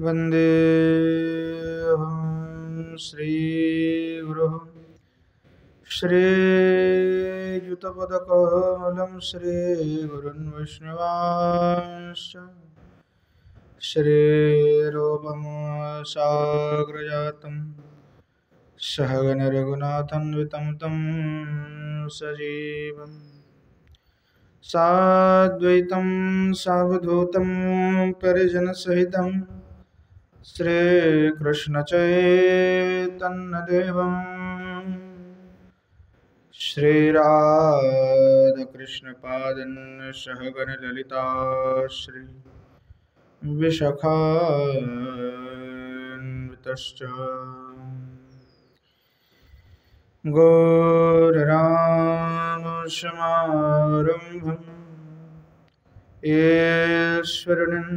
वन्देऽहं श्रीगुरुः श्रीयुतपदकमलं श्रीगुरुन् वैष्णवांश्च श्रीरूपं साग्रजातं सहगणरघुनाथान्वितं तं सजीवम् साद्वैतं सावधूतं परिजनसहितं श्रीकृष्णचैतन्यदेवं श्रीराधाकृष्णपादं सहगणललिता श्री विशाखान्वितश्च गौररामसमारम्भं ईश्वरं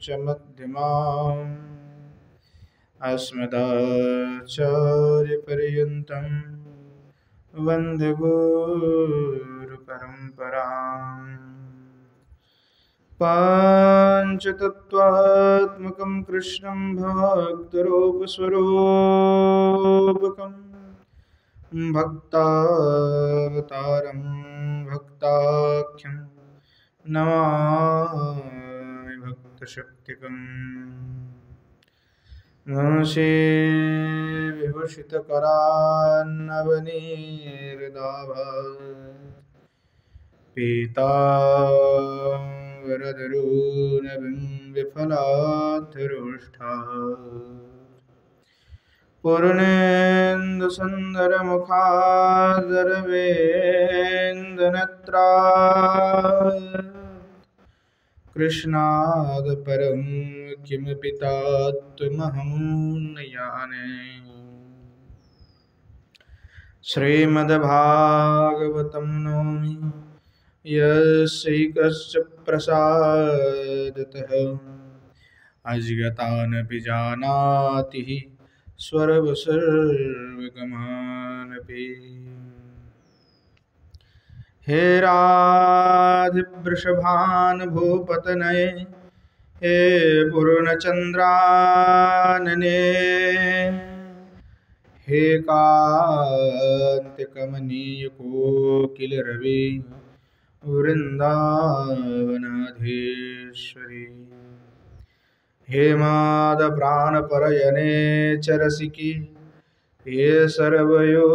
च मध्यमाम् अस्मदाचार्यपर्यन्तं वन्दे गुरुपरम्पराम् पाञ्चतत्त्वात्मकं कृष्णं भक्तरूपस्वरूपकं भक्तावतारं भक्ताख्यं नमामि भक्तशक्तिकम् मनसि विभूषितकरान्नवनीर्दाभात् पीताम्बरधरोनभिं विफलाधरोष्ठात् पूर्णेन्दुसुन्दरमुखादरविन्दनेत्रात् कृष्णात् परं किमपि तत्त्वमहं न जाने। श्रीमद्भागवतं नौमि यस्यैकस्य प्रसादतः अजिगतानपि जानाति स्वरवसर्वगमानपि। हे राधिवृषभानुभूपतनये हे पूर्णचन्द्रानने हे कान्तिकमनीयकोकिलरवि वृन्दावनाधीश्वरी हे माधवप्राणपरयने चरसिकी हे सर्वयोधश्वरी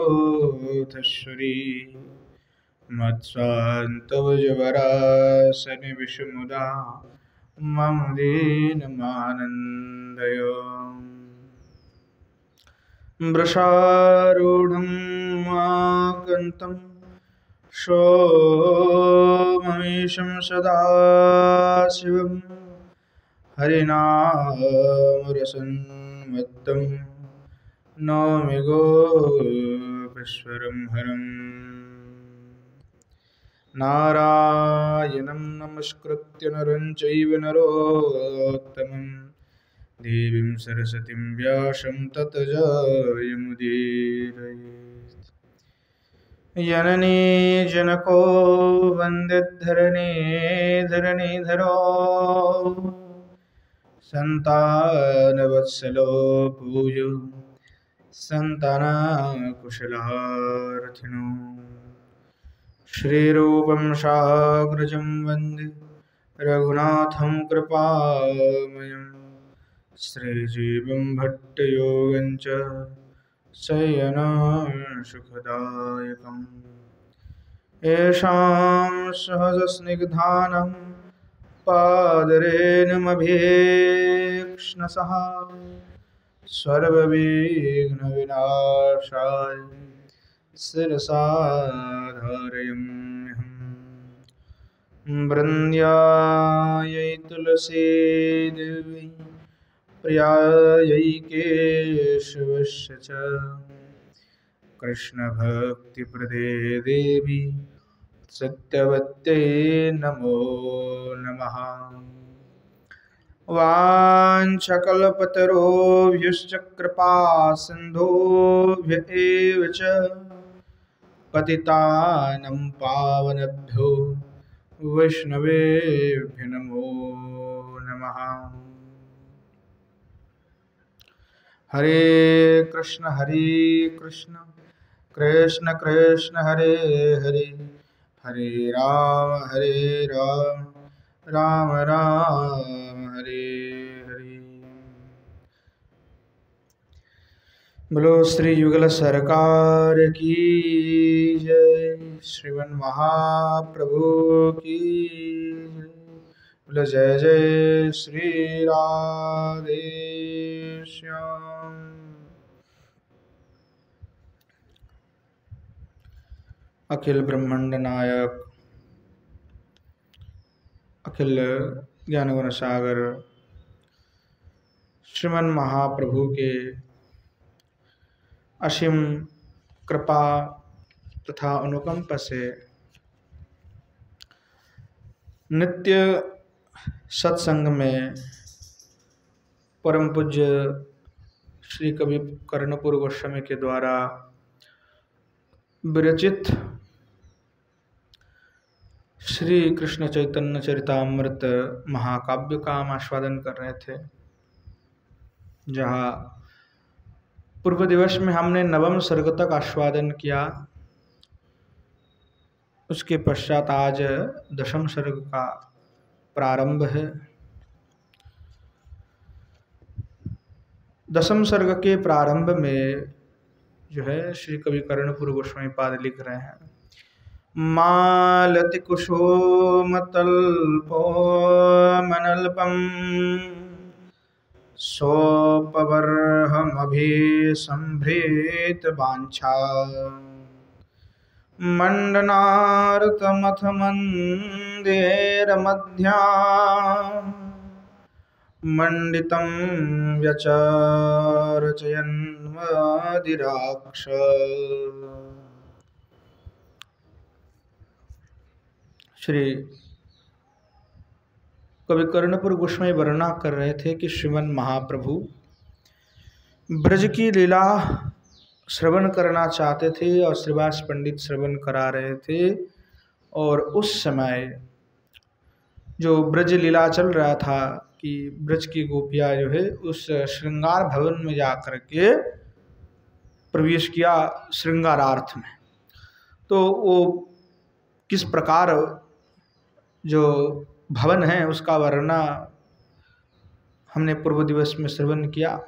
मत्स्वान्तभुजवरासने विषमुदा मम दीनमानन्दय। वृषारूढं माकन्तं सोममीशं सदा शिवं हरिनामरसन्मत्तं नौमि गोपीश्वरं हरम्। नारायणं नमस्कृत्य नरं चैव नरोत्तमं देवीं सरस्वतीं व्यासं ततो जयमुदीरयेत्। जननी जनको वन्दिद्धरणीधरणीधरो सन्तानवत्सलो पूज्यो सन्तानकुशलार्थिनो। श्रीरूपं साग्रजं वन्दे रघुनाथं कृपामयं श्रीजीवं भट्टयोगं च शयनं सुखदायकम्। येषां सहजस्निग्धानं पादरेणुमभीक्ष्णसः सर्वविघ्नविनाशाय शिरसा धारयाम्यहम्। वृन्द्यायै तुलसी देवी प्रियायै केशवस्य च कृष्णभक्तिप्रदे देवी सत्यवत्यै नमो नमः। वाञ्छकल्पतरुभ्यश्च कृपा सिन्धुभ्य एव च पतितानं पावनेभ्यो वैष्णवेभ्यो नमो नमः। हरे कृष्ण कृष्ण कृष्ण हरे हरे, हरे राम राम राम हरे हरे। बोलो श्री युगल सरकार की जय, श्रीमन महाप्रभु की जय। बोलो जय जय श्री राधे श्याम। अखिल ब्रह्मांड नायक, अखिल ज्ञान गुण सागर श्रीमन महाप्रभु के असीम कृपा तथा अनुकंप से नित्य सत्संग में परम पूज्य श्री कवि कर्णपुर गोस्वामी के द्वारा विरचित श्री कृष्ण चैतन्य चरितामृत महाकाव्य का हम आस्वादन कर रहे थे, जहाँ पूर्व दिवस में हमने नवम सर्ग तक आस्वादन किया। उसके पश्चात आज दशम सर्ग का प्रारंभ है। दशम सर्ग के प्रारंभ में जो है श्री कवि कर्णपुर गोस्वामी पाद लिख रहे हैं, मालति कुसुम तल्पो मनल्पम सोपवर्हमभिसंभृत वाञ्छा मंडनार्तमथ मंदेरमध्या मंडितं व्यचरचयन्मदिराक्ष। श्री कवि कर्णपुर गोस्वामी वर्णना कर रहे थे कि श्रीमन महाप्रभु ब्रज की लीला श्रवण करना चाहते थे और श्रीवास पंडित श्रवण करा रहे थे। और उस समय जो ब्रज लीला चल रहा था कि ब्रज की गोपियाँ जो है उस श्रृंगार भवन में जाकर के प्रवेश किया श्रृंगारार्थ में। तो वो किस प्रकार जो भवन है उसका वर्णना हमने पूर्व दिवस में श्रवण किया।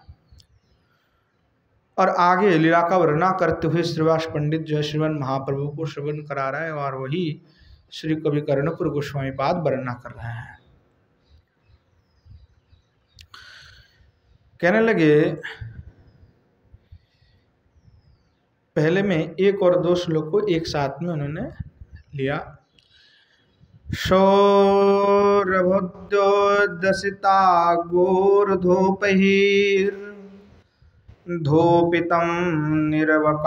और आगे लीला का वर्णना करते हुए श्रीवास पंडित जो है श्रीमन महाप्रभु को श्रवण करा रहे हैं और वही श्री कवि कर्णपुर गोस्वामी पाद वर्णना कर रहे हैं। कहने लगे, पहले में एक और दो श्लोक को एक साथ में उन्होंने लिया। शौरभोद्योदसिता गोर्धोपैर् धूपितं निरवकाशविकाशै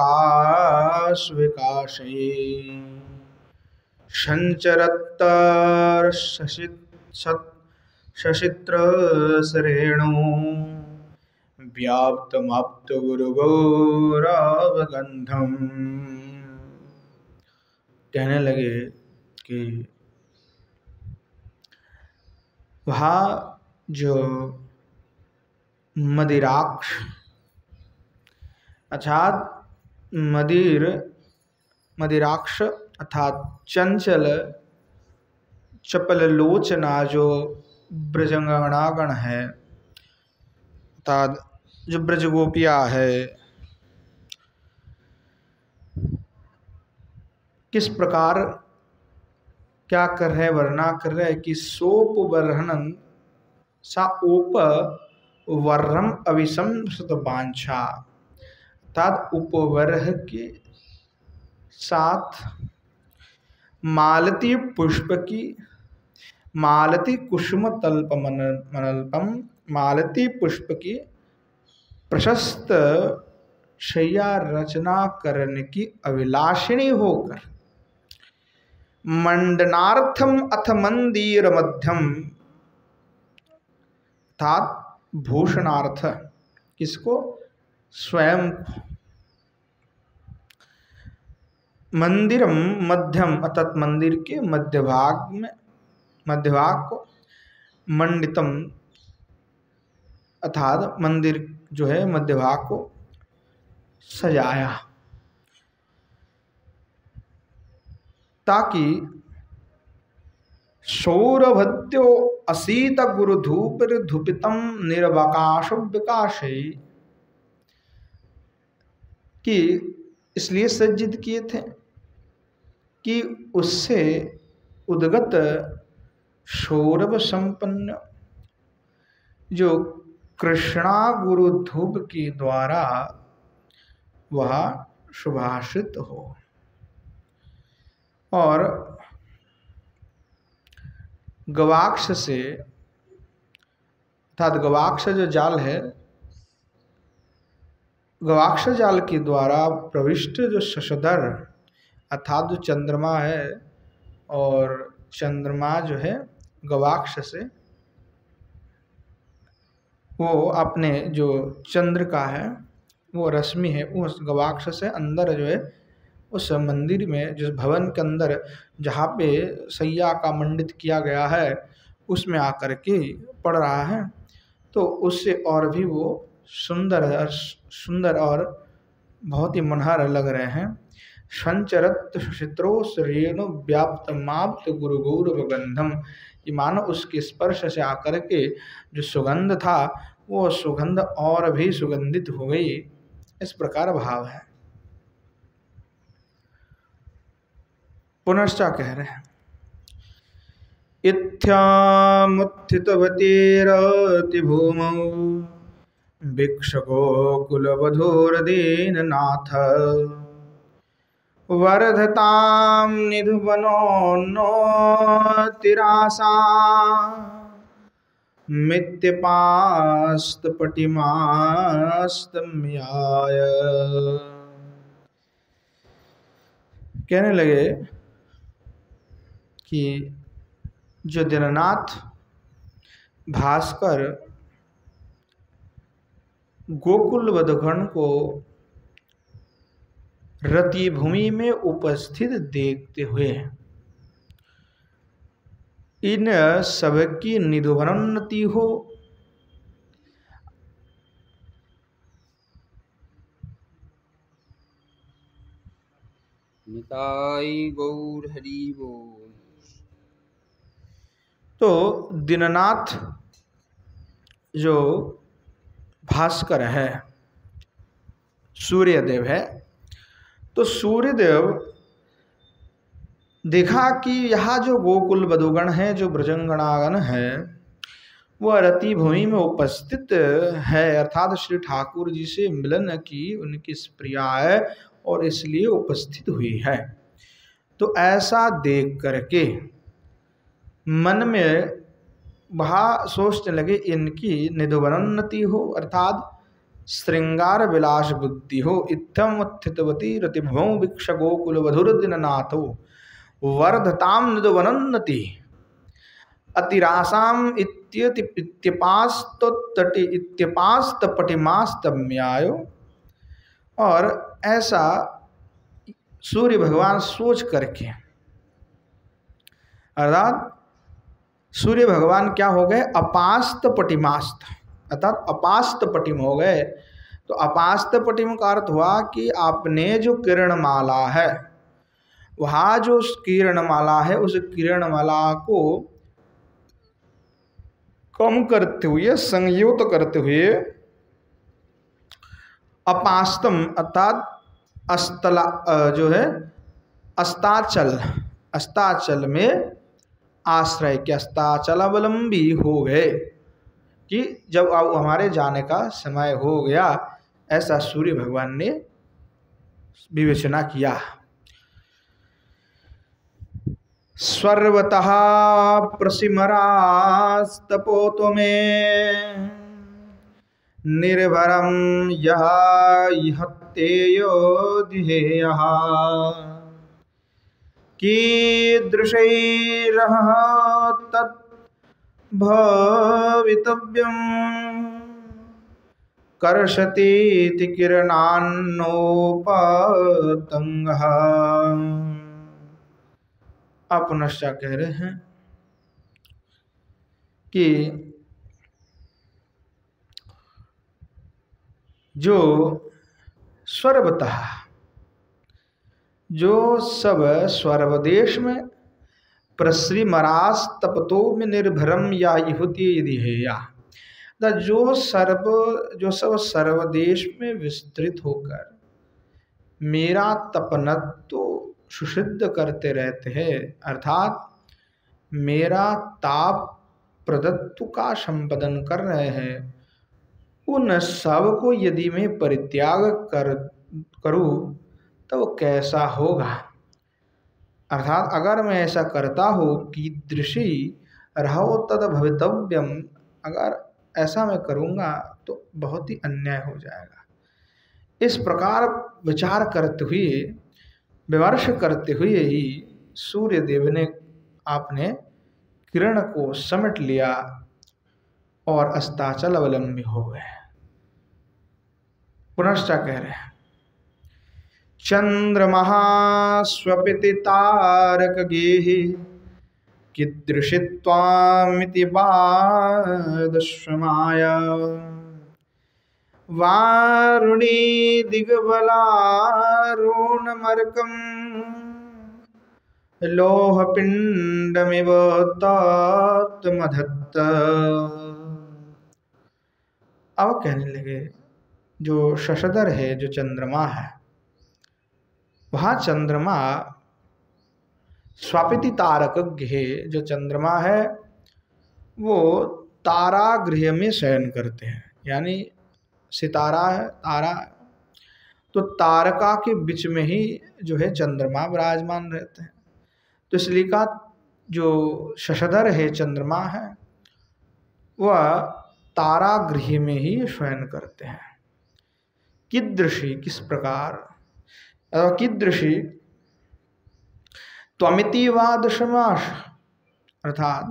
सञ्चरत्तर्षसित्रसरेणु व्याप्तमाप्तगुरुगौरवगन्धम्। कहने लगे कि वहाँ जो मदिराक्ष अर्थात मदिराक्ष अर्थात चंचल चपल लोचना जो ब्रजंगणागण है अर्थात जो ब्रज गोपिया है, किस प्रकार क्या कर रहे, वर्णना कर रहे कि सोप वर्णन सा ओप वर्रम अविसंसृत वांछा अर्थात उपवर्ह के साथ मालती पुष्प की मालती कुसुम तल्प मनल्पम मालती पुष्प की प्रशस्त शैया रचना करने की अभिलाषिणी होकर मंडनार्थम अथ मंदिर मध्यम अर्थात भूषणार्थ किसको, स्वयं मंदिरम मध्यम अर्थात मंदिर के मध्यभाग को मंडितम अर्थात मंदिर जो है मध्य भाग को सजाया, ताकि सौरभद्यो असीत गुरुधूपितम निर्वकाश विकाशे, कि इसलिए सज्जित किए थे कि उससे उद्गत सौरभ संपन्न जो कृष्णा गुरु धूप के द्वारा वह सुभाषित हो। और गवाक्ष से अर्थात गवाक्ष जो जाल है, गवाक्ष जाल के द्वारा प्रविष्ट जो शशधर अर्थात जो चंद्रमा है, और चंद्रमा जो है गवाक्ष से वो अपने जो चंद्र का है वो रश्मि है, उस गवाक्ष से अंदर जो है उस मंदिर में, जिस भवन के अंदर जहाँ पे सैया का मंडित किया गया है उसमें आकर के पड़ रहा है, तो उससे और भी वो सुंदर और बहुत ही मनोहर लग रहे हैं। संचरत सुचित्रो रेणु व्याप्त माप्त गुरु गौरव गंधम, कि मानो उसके स्पर्श से आकर के जो सुगंध था वो सुगंध और भी सुगंधित हो गई, इस प्रकार भाव है। पुनश्च कह रहे हैं, इत्थ्यामुत्थितवतीरति भूमौ भिक्षगोकुलवधूर्दीननाथ वर्धतां निधुवनोन्नोतिरासा मित्यपास्तपटिमास्तम्याय। कहने लगे कि जो दीननाथ भास्कर गोकुल वधगण को रति भूमि में उपस्थित देखते हुए इन सबकी निधुवनोन्नति हो, निताई गौर हरि बोल। तो दीननाथ जो भास्कर है, सूर्यदेव है, तो सूर्यदेव देखा कि यहाँ जो गोकुल वधुगण है, जो ब्रजंगणागण है, वह रति भूमि में उपस्थित है, अर्थात श्री ठाकुर जी से मिलन की उनकी प्रिया है और इसलिए उपस्थित हुई है। तो ऐसा देख करके मन में वहाँ सोचने लगे इनकी निधुवनोन्नति हो, अर्थात श्रृंगार विलास बुद्धि हो। इत्थम उत्थितवती रतिभवो भिक्ष गोकुल वधुर्दिननाथो वर्धताम निधुवनोन्नति अतिरासाम इत्यपास्तपटिमास्तम्यायो। और ऐसा सूर्य भगवान सोच करके, अर्थात सूर्य भगवान क्या हो गए, अपास्त पटिमास्त, अर्थात अपास्त पटिम हो गए। तो अपास्त पटिम का अर्थ हुआ कि आपने जो किरणमाला है, वहाँ जो किरणमाला है उस किरणमाला को कम करते हुए, संयोत करते हुए अपास्तम अर्थात अस्तला जो है अस्ताचल में आश्रय के अस्ताचलावलंबी हो गए, कि जब अब हमारे जाने का समय हो गया, ऐसा सूर्य भगवान ने विवेचना किया। सर्वतः प्रसिमरास्तपोतो में निर्भरम यह इहत्येयोधियः कीदृशैरह तत् भवितव्यं कर्षतीति किरणान्नोपतंगः। आप पुनश्च कह रहे हैं कि जो सर्वतः जो सब स्वर्वदेश में प्रसृमरास तपतो में निर्भरम या युति यदि है या जो सब सर्वदेश में विस्तृत होकर मेरा तपनत्व सुसिद्ध करते रहते हैं, अर्थात मेरा ताप प्रदत्व का संपादन कर रहे हैं, उन सब को यदि मैं परित्याग करूं तो कैसा होगा। अर्थात अगर मैं ऐसा करता हूँ कि दृषि रहो तद भवितव्यम, अगर ऐसा मैं करूँगा तो बहुत ही अन्याय हो जाएगा। इस प्रकार विचार करते हुए, विमर्श करते हुए ही सूर्य देव ने आपने किरण को समेट लिया और अस्ताचल अवलंबी हो गए। पुनश्च कह रहे हैं, चंद्रमहा स्वपिति तारक गेहि कीदृशित्वामिति बादश्रमाय वारुणी दिग्बलारोणमर्कं लोहपिंडमिव तत्मधत्त। अब कहने लगे जो शशधर है, जो चंद्रमा है, वह चंद्रमा स्वापिति तारक है। जो चंद्रमा है वो तारा गृह में शयन करते हैं, यानी सितारा है, तारा, तो तारका के बीच में ही जो है चंद्रमा विराजमान रहते हैं। तो इसलिए का जो शशधर है, चंद्रमा है, वह तारा गृह में ही शयन करते हैं। कीदृशी, किस प्रकार, कीदृशी त्वमिति वादशमाश, अर्थात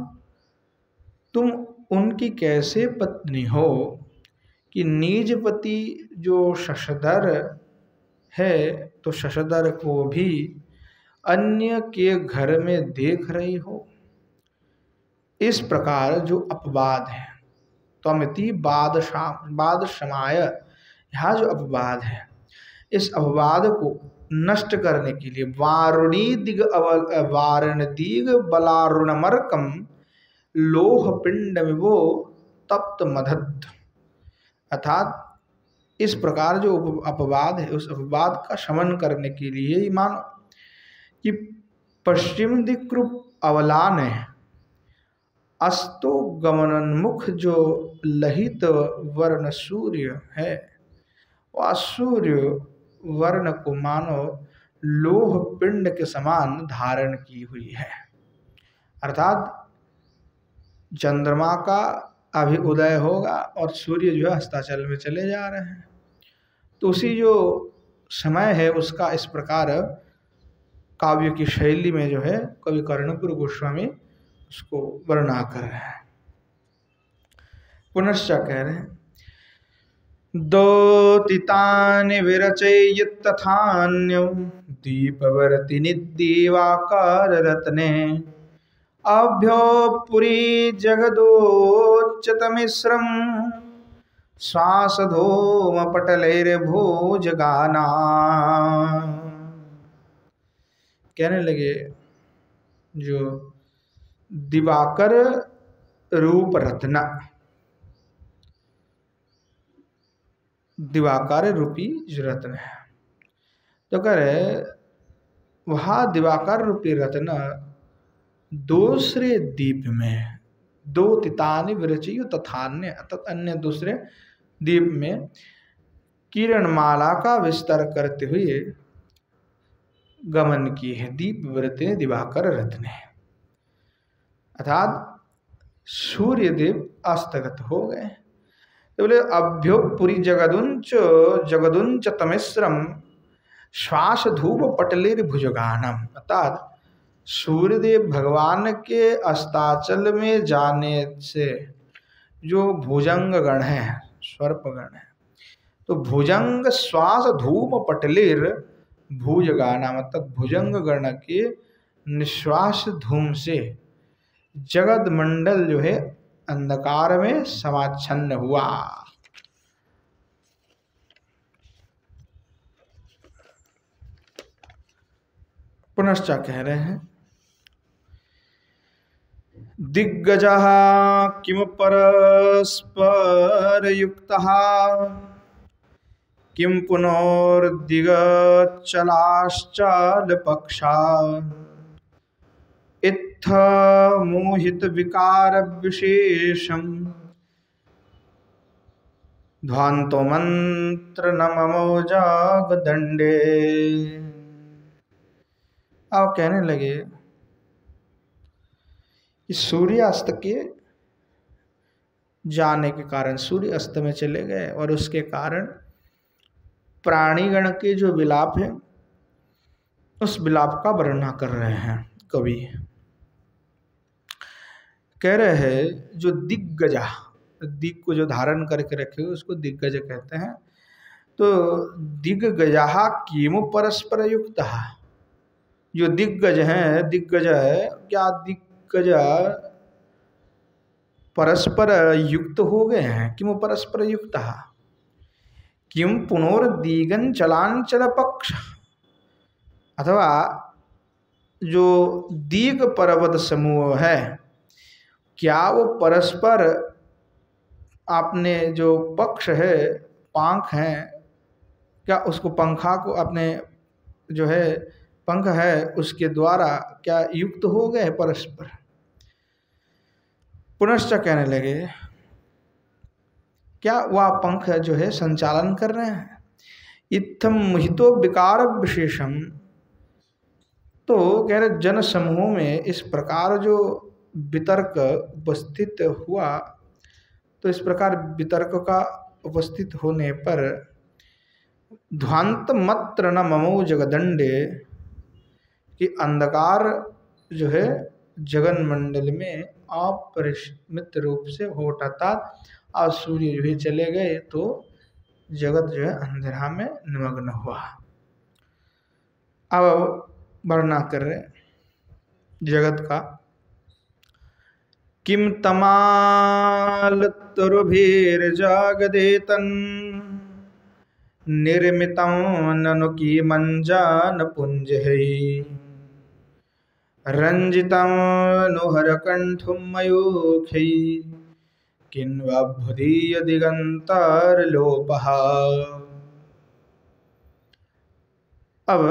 तुम उनकी कैसे पत्नी हो कि निजपति जो शशधर है तो शशधर को भी अन्य के घर में देख रही हो। इस प्रकार जो अपवाद है, त्वमिति बादशमाय, यह जो अपवाद है, इस अपवाद को नष्ट करने के लिए वारण दिग बलारुणमर्कम लोहपिंडमिवो तप्त मधत्त, अर्थात इस प्रकार जो अपवाद है, उस अपवाद का शमन करने के लिए ही मानो कि पश्चिम दिक्रूप अवलान है, अस्तो गमनोन्मुख जो लहित वर्ण सूर्य है, वह सूर्य वर्ण को मानो लोह पिंड के समान धारण की हुई है। अर्थात चंद्रमा का अभी उदय होगा और सूर्य जो है अस्ताचल में चले जा रहे हैं, तो उसी जो समय है उसका इस प्रकार काव्य की शैली में जो है कवि कर्णपुर गोस्वामी उसको वर्णना कर रहे हैं। पुनश्च कह रहे हैं, दोतितानि विरचयित तथान्यं दीपवर्तिनि दिवाकर रत्ने अभ्यो पुरी जगदोच्चतमिश्रम श्वासधूम पटलैर्भुजगाना। कहने लगे जो दिवाकर रूप रत्न, दिवाकर रूपी जो रत्न है, तो कह रहे वह दिवाकर रूपी रत्न दूसरे दीप में, दो तितानि विरचियो तथान्य, अर्थात अन्य दूसरे दीप में किरणमाला का विस्तार करते हुए गमन की है। दीप वृत्ति दिवाकर रत्न है, अर्थात सूर्य देव अस्तगत हो गए। तो बोले अभ्यो पुरी जगदुंच तमिश्रम श्वास धूप पटलेर भुजगानम, अर्थात सूर्यदेव भगवान के अस्ताचल में जाने से जो भुजंग गण है, सर्प गण है, तो भुजंग श्वास धूम पटलेर भुजगाना, मतलब भुजंग गण के निश्वास धूम से जगत मंडल जो है अंधकार में समाच्छन्न हुआ। पुनश्च कह रहे हैं दिग्गजः किम परस्परयुक्तः किम पुनर्दिगच्चलाश्चालपक्षा इत्थ मोहित विकार विशेषम ध्वांतो मंत्र नमो जागदंडे। अब कहने लगे कि सूर्यास्त के जाने के कारण, सूर्य अस्त में चले गए और उसके कारण प्राणीगण के जो विलाप है उस विलाप का वर्णन कर रहे हैं कवि। कह रहे हैं जो दिग्गजा, दिग को जो धारण करके रखे हुए उसको दिग्गज कहते हैं। तो दिग्गजा किमु परस्पर युक्त, जो दिग्गज हैं, दिग्गज है क्या, दिग्गज परस्पर युक्त हो गए हैं। किमु परस्पर युक्त किम पुनर्दिगन चलांचल पक्ष, अथवा जो दीग पर्वत समूह है क्या वो परस्पर आपने जो पक्ष है, पंख है, क्या उसको पंखा को अपने जो है पंख है उसके द्वारा क्या युक्त हो गए परस्पर। पुनश्च कहने लगे क्या वह पंख जो है संचालन कर रहे हैं। इत्थम मोहितो विकार विशेषम, तो कह रहे जन समूह में इस प्रकार जो वितर्क उपस्थित हुआ, तो इस प्रकार वितर्क का उपस्थित होने पर ध्वांत मत्र न ममो जगदंडे, कि अंधकार जो है जगन मंडल में अपरिमित रूप से हो उठा था और सूर्य जो है चले गए तो जगत जो है अंधेरा में निमग्न हुआ। अब वर्णना कर रहे जगत का। किम तमाल तुरुभीर जागदेतन निर्मितं ननु की मंजान पुंज है रंजितं नुहर कंठुम मयूखै किन्वा भुदीय दिगंतर लोपहा। अब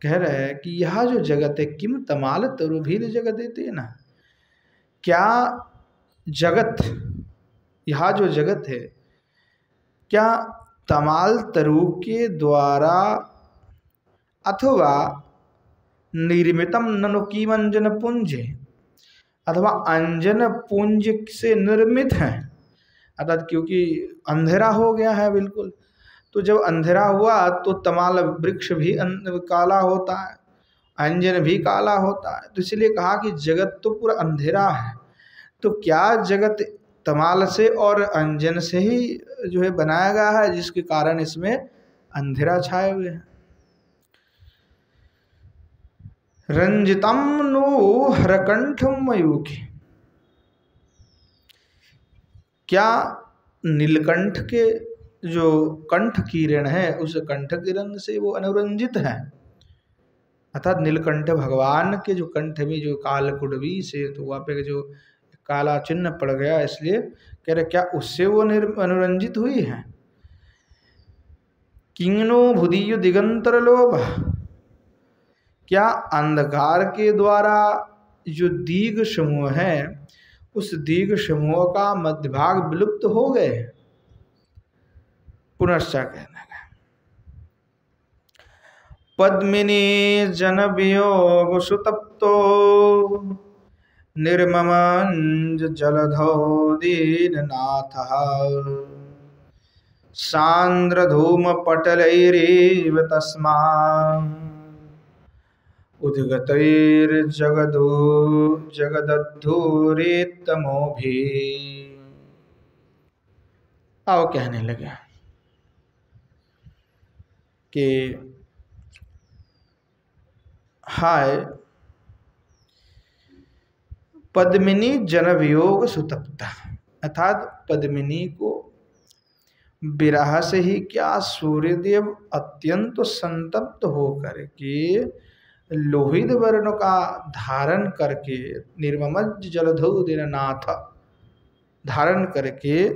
कह रहे हैं कि यह जो जगत है किम तमाल तरुभीर जगत देते है ना, क्या जगत, यह जो जगत है क्या तमाल तरु के द्वारा अथवा निर्मितम ननु कीमंजन पुंज, अथवा अंजन पुंज से निर्मित है। अर्थात क्योंकि अंधेरा हो गया है बिल्कुल, तो जब अंधेरा हुआ तो तमाल वृक्ष भी काला होता है, अंजन भी काला होता है, तो इसलिए कहा कि जगत तो पूरा अंधेरा है। तो क्या जगत तमाल से और अंजन से ही जो है बनाया गया है, जिसके कारण इसमें अंधेरा छाए हुए हैं। रंजितम नु हरकंठम मयूखी, क्या नीलकंठ के जो कंठ किरण है उस कंठ किरण से वो अनुरंजित है। अर्थात नीलकंठ भगवान के जो कंठ में जो कालकुडवी से तो वहाँ पे जो काला चिन्ह पड़ गया, इसलिए कह रहे क्या उससे वो अनुरंजित हुई है। किंगनो भुदीय दिगंतर लोभ, क्या अंधकार के द्वारा जो दीग समूह है उस दीग समूह का मध्य भाग विलुप्त हो गए। पुनश्च कहने लगा पद्मिनी जन वियोग सुतप्तो निर्ममंज जलधो दीननाथ सांद्र धूम पटलैरेव तस्मा उद्गतैर जगदो जगदद्धूरेतमो भी। आओ कहने लगे कि हाय पद्मिनी जनवियोग सुतप्ता, अर्थात पद्मिनी को विरह से ही क्या सूर्यदेव अत्यंत संतप्त होकर के लोहित वर्ण का धारण करके निर्ममज जलधौ दीननाथ, धारण करके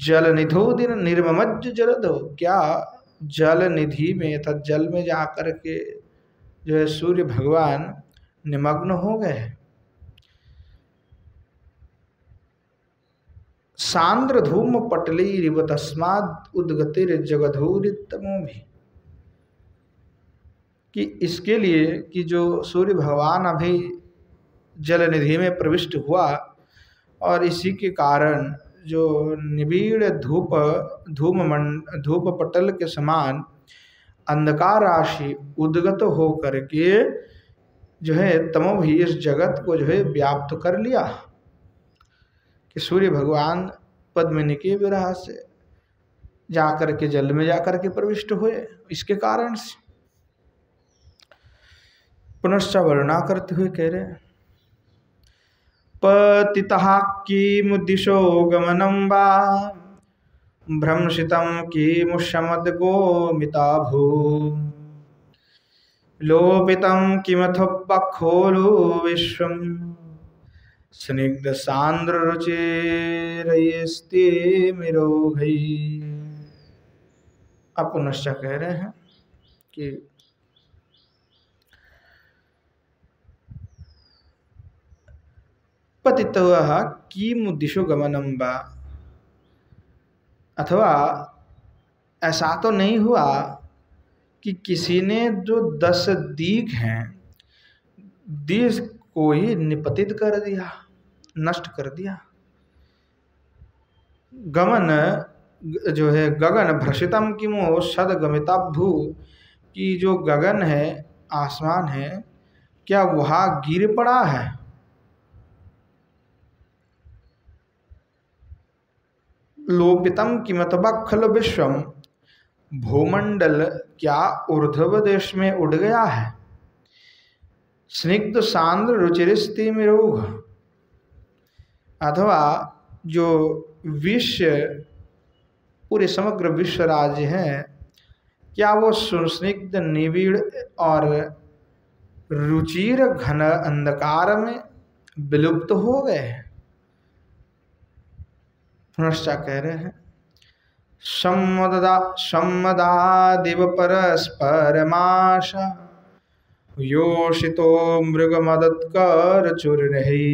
जल निधो दिन निर्ममज जलधौ, क्या जल निधि में अर्थात जल में जाकर के जो है सूर्य भगवान निमग्न हो गए। सांद्र धूम पटलीरिव तस्माद उद्गतिर जगधूरितमो भी, कि इसके लिए कि जो सूर्य भगवान अभी जल निधि में प्रविष्ट हुआ और इसी के कारण जो निबिड़ धूप पटल के समान अंधकार राशि उद्गत हो करके जो है तमो भी इस जगत को जो है व्याप्त कर लिया, कि सूर्य भगवान पद्मिनी के विरह से जाकर के जल में जाकर के प्रविष्ट हुए, इसके कारण से। पुनश्च वर्णना करते हुए कह रहे पतितः किमु दिशो गमनं वा भ्रंशितं किमु शमद्गोमिता भू लोपितं किमथ बखोलो विश्वं स्निग्ध सांद्र रुचिरयस्ते मिरोघै। अब पुनश्च कह रहे हैं कि पतितः किमु दिशो गमनं वा, अथवा ऐसा तो नहीं हुआ कि किसी ने जो 10 दिक हैं दिश को ही निपतित कर दिया, नष्ट कर दिया। गमन जो है गगन भ्रशितम किमो सदगमिताभू, कि जो गगन है आसमान है क्या वहाँ गिर पड़ा है। लोपितम किमतबा खल विश्वम, भूमंडल क्या ऊर्ध्व देश में उड़ गया है। स्निग्ध सांद्र रुचिरिस्ति मिरोग, अथवा जो विश्व पूरे समग्र विश्व राज्य हैं क्या वो सुस्निग्ध निबिड़ और रुचिर घन अंधकार में विलुप्त हो गए हैं। पुनश्च कह रहे हैं सम्मदादिव परस्परमाशा योषितो मृगमदत्कर चुर्हि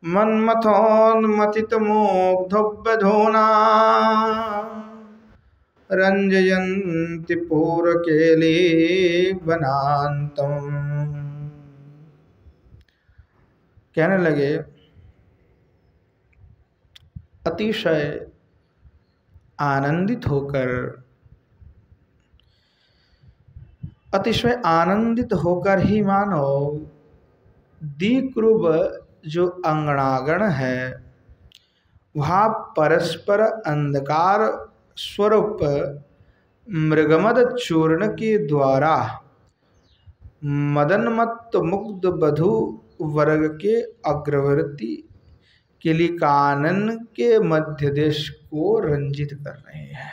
मन्मथोन्मथित मोग्धोना रंजयन्ति पूरकेली बनान्तम। कहने लगे अतिशय आनंदित होकर ही मानो दीक्रूप जो अंगणागण है वहाँ परस्पर अंधकार स्वरूप मृगमद चूर्ण के द्वारा मदनमत्त मुग्ध बधू वर्ग के अग्रवर्ती किलिकानन के मध्य देश को रंजित कर रहे हैं।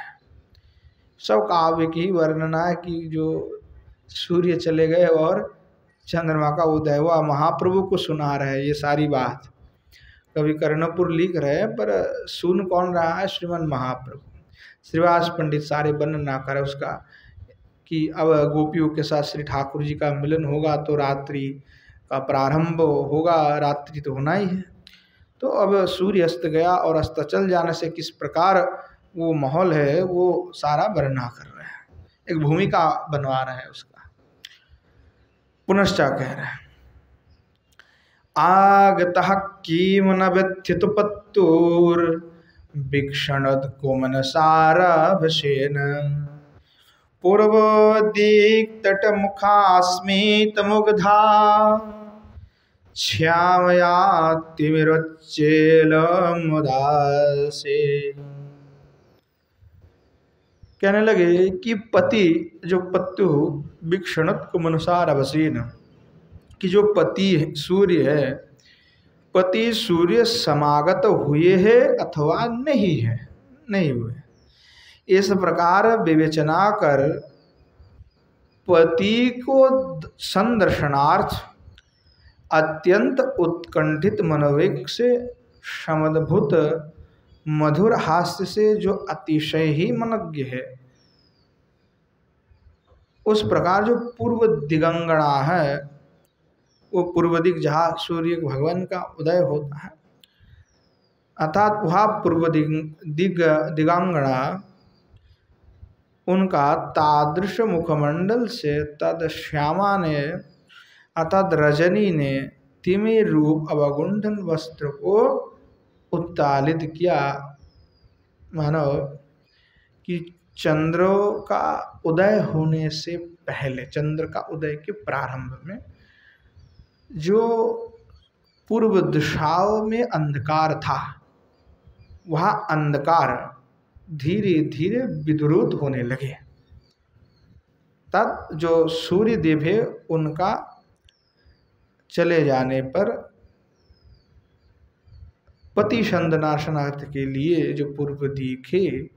सब काव्य की वर्णना है कि जो सूर्य चले गए और चंद्रमा का उदय हुआ, महाप्रभु को सुना रहे ये सारी बात। कवि कर्णपुर लिख रहे हैं पर सुन कौन रहा है, श्रीमन महाप्रभु। श्रीवास पंडित सारे वर्णना कर उसका कि अब गोपियों के साथ श्री ठाकुर जी का मिलन होगा तो रात्रि का प्रारंभ होगा, रात्रि तो होना ही है। तो अब सूर्य अस्त गया और अस्त चल जाने से किस प्रकार वो माहौल है वो सारा वर्णना कर रहे हैं, एक भूमिका बनवा रहे हैं उसका। पुनश्च कह रहे हैं आगतः किम न व्यथित पत्तुर वीक्षणद कोमन सारभसेन पूर्व दिक् तट मुखास्मित मुग्धा श्यामया तिमिरोच्चेल मुदासे। कहने लगे कि पति जो पत्यु वीक्षणत को मनुसार अवसीन, कि जो पति सूर्य है, पति सूर्य समागत हुए है अथवा नहीं है, नहीं हुए, इस प्रकार विवेचना कर पति को संदर्शनार्थ अत्यंत उत्कंठित मनोवेग से समद्भुत मधुर हास्य से जो अतिशय ही मनज्ञ है, उस प्रकार जो पूर्व दिगंगणा है, वो पूर्व दिग जहाँ सूर्य भगवान का उदय होता है, अर्थात वह पूर्व दिगांगणा उनका तादृश मुखमंडल से तद श्यामा ने अर्थात रजनी ने तिमिर रूप अवगुंठन वस्त्र को उत्तालित किया, मानो कि चंद्र का उदय होने से पहले, चंद्र का उदय के प्रारंभ में जो पूर्व दिशाओं में अंधकार था, वह अंधकार धीरे धीरे विद्रुत होने लगे। तब जो सूर्य देव है उनका चले जाने पर पति संदनाशनार्थ के लिए जो पूर्व दिक है,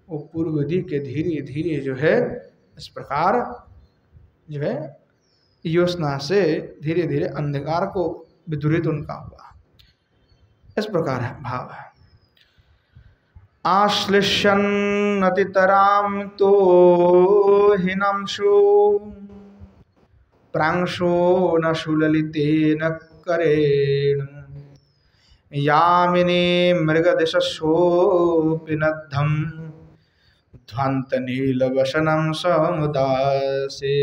वो पूर्व दिक के धीरे धीरे जो है इस प्रकार जो है योजना से धीरे धीरे अंधकार को विदुरित उनका हुआ। इस प्रकार है भाव है। आश्लिष्यन् अतितरां तो हिनंशो प्रांशो न सुललितेन करेण यामिनी मृगदिशोऽपि नद्धं ध्वन्तनीलवसनं समुदासे।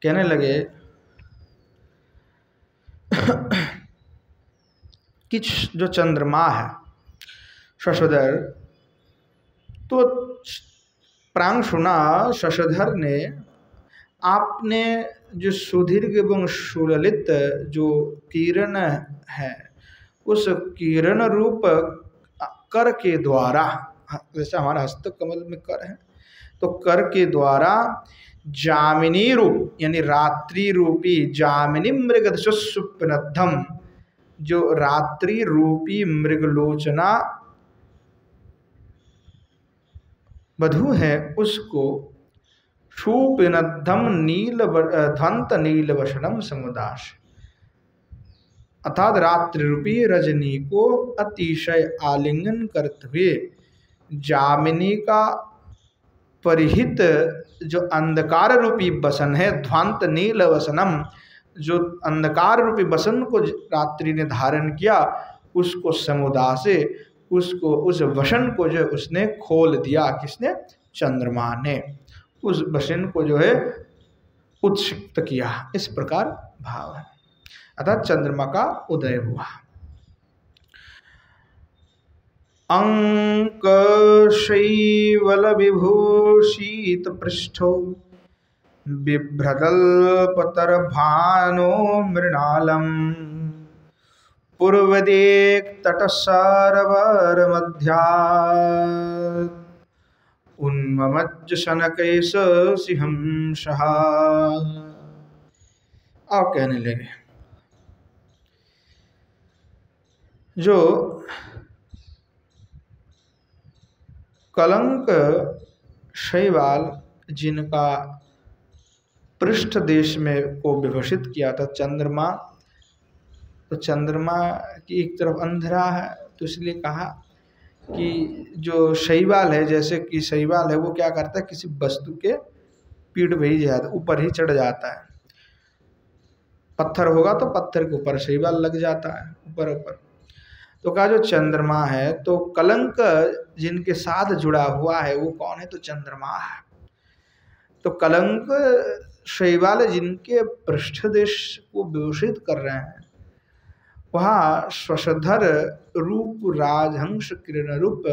कहने लगे कि जो चंद्रमा है शशधर, तो प्रांशुना शशधर ने आपने जो सुदीर्घ एवं सुललित जो किरण है, उस किरण रूप कर के द्वारा, जैसे हमारा हस्त कमल में कर है, तो कर के द्वारा जामिनी रूप यानी रात्रि रूपी जामिनी मृगदशुप्नद्धम, जो रात्रि रूपी मृगलोचना वधु है, उसको शूपिनद्धम ध्वंत नीलवसनम समुदाश, अर्थात रात्रि रूपी रजनी को अतिशय आलिंगन करते हुए जामिनी का परिहित जो अंधकार रूपी वसन है, ध्वंत नील वसनम, जो अंधकार रूपी वसन को रात्रि ने धारण किया, उसको समुदाय से उसको उस वसन को जो उसने खोल दिया। किसने? चंद्रमा ने उस वसन को जो है उत्सिक्त किया। इस प्रकार भाव है, अर्थात चंद्रमा का उदय हुआ। अंक शैवल विभूषित पृष्ठो बिभ्रदल्पतर भानो मृणालम पूर्वदेक तटसारवर मध्या उन्मज्ज शनकैस सिंहम सहा। आप कहने लगे जो कलंक शैवाल जिनका पृष्ठ देश में को विभूषित किया था चंद्रमा, तो चंद्रमा की एक तरफ अंधेरा है, तो इसलिए कहा कि जो शैवाल है, जैसे कि शैवाल है वो क्या करता है, किसी वस्तु के पीठ पे ही जाता, ऊपर ही चढ़ जाता है। पत्थर होगा तो पत्थर के ऊपर शैवाल लग जाता है ऊपर ऊपर। तो कहा जो चंद्रमा है, तो कलंक जिनके साथ जुड़ा हुआ है वो कौन है, तो चंद्रमा है। तो कलंक शैवाल जिनके पृष्ठ देश को विभूषित कर रहे हैं, वहाँ श्वशधर रूप राजहंस किरण रूप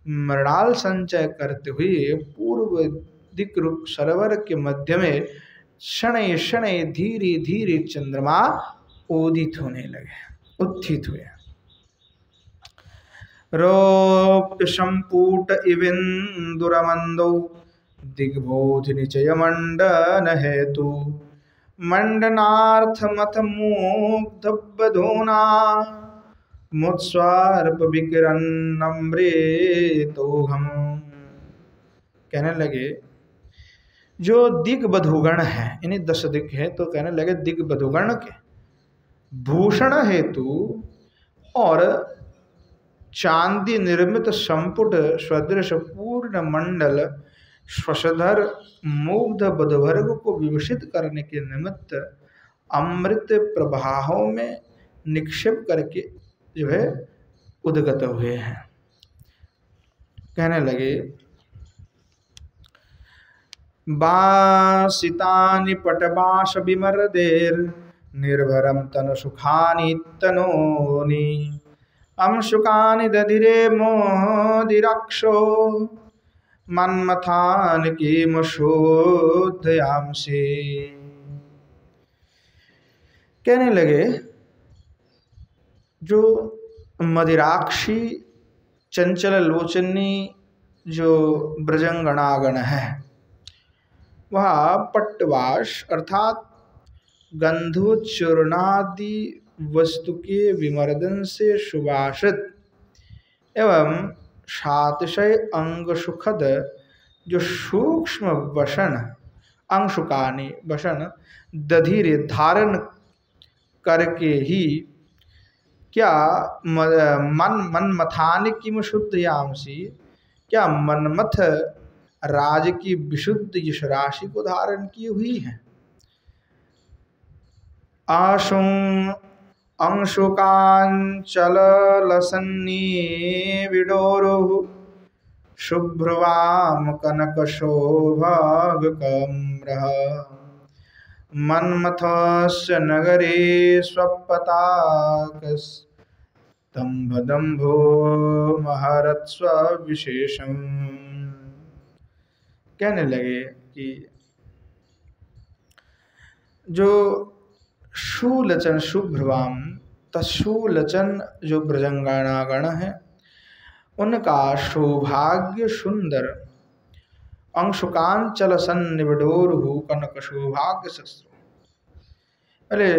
मृणाल संचय करते हुए पूर्व दिक रूप सरोवर के मध्य में शनय शनय धीरे धीरे चंद्रमा उदित होने लगे, उत्थित हुए। रोप्य संपूट इविंदुरमंदो दिग्बोध निचय मंडन हेतु मंडनार्थ मथ मुग्धोना मुत्स्वार्प विकिरण नम्रे तो हम। कहने लगे जो दिग्बधुगण है, इन्हें 10 दिग है, तो कहने लगे दिग्बधुगण के भूषण हेतु और चांदी निर्मित संपुट सदृश पूर्ण मंडल श्वशधर मुग्ध बधवर्ग को विभूषित करने के निमित्त अमृत प्रवाहों में निक्षेप करके जो है उद्गत हुए हैं। कहने लगे बासितानि पटबाश विमर्देर निर्भरम तनु सुखानि तनोनि अंशुकानि दधिरे मोदिराक्षो मन्मथान किमशोधयांसे। कहने लगे जो मदिराक्षी चंचल लोचनी जो ब्रजंगणागण है, वह पट्टवाश अर्थात गंधोच्चूर्णादि वस्तु के विमर्दन से सुभाषित एवं सातिशय अंग सुखद जो सूक्ष्म वसन अंशुकानि वसन दधीरे धारण करके ही क्या मन्मथानि किम शुद्धयांसी, क्या मनमथ राज की विशुद्ध यश राशि को धारण की हुई है। आशुं अंशुकांचल लसन्नी विडोरुः शुभ्रवाम कनक शोभगकम्रः मन्मथस्य नगरे स्वपताकस्तंभदंभो महरत्स्व विशेषम। कहने लगे कि जो शूलचन शुभ्रवाम तत्शूलचन जो ब्रजंगणागण है, उनका सौभाग्य सुंदर अंशुकांचल सन्निविडोरुः कनक सौभाग्य शस्त्र। अरे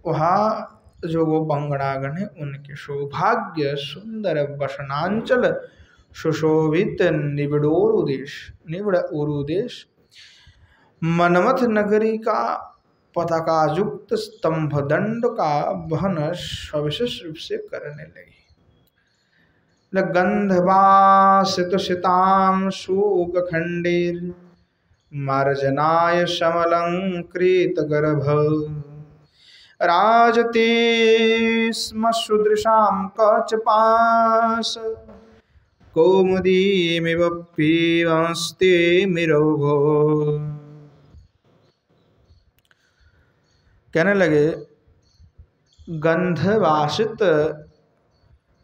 वहाँ जो वो बंगणागण है उनके सौभाग्य सुंदर वसनांचल सुशोभित निविडोरुदेश, निविड़ उरुदेश मनमथ नगरी का पताकायुक्त स्तंभ दंड का वहन सविशेष रूप से करने लगे। गंधवासितुषितां शोकखंडेर मार्जनाय समलंकृत गर्भ राजते स्म सुदृशां कचपास कौमुदीमिव पीवंस्ते मिरौघो। कहने लगे गंधवासित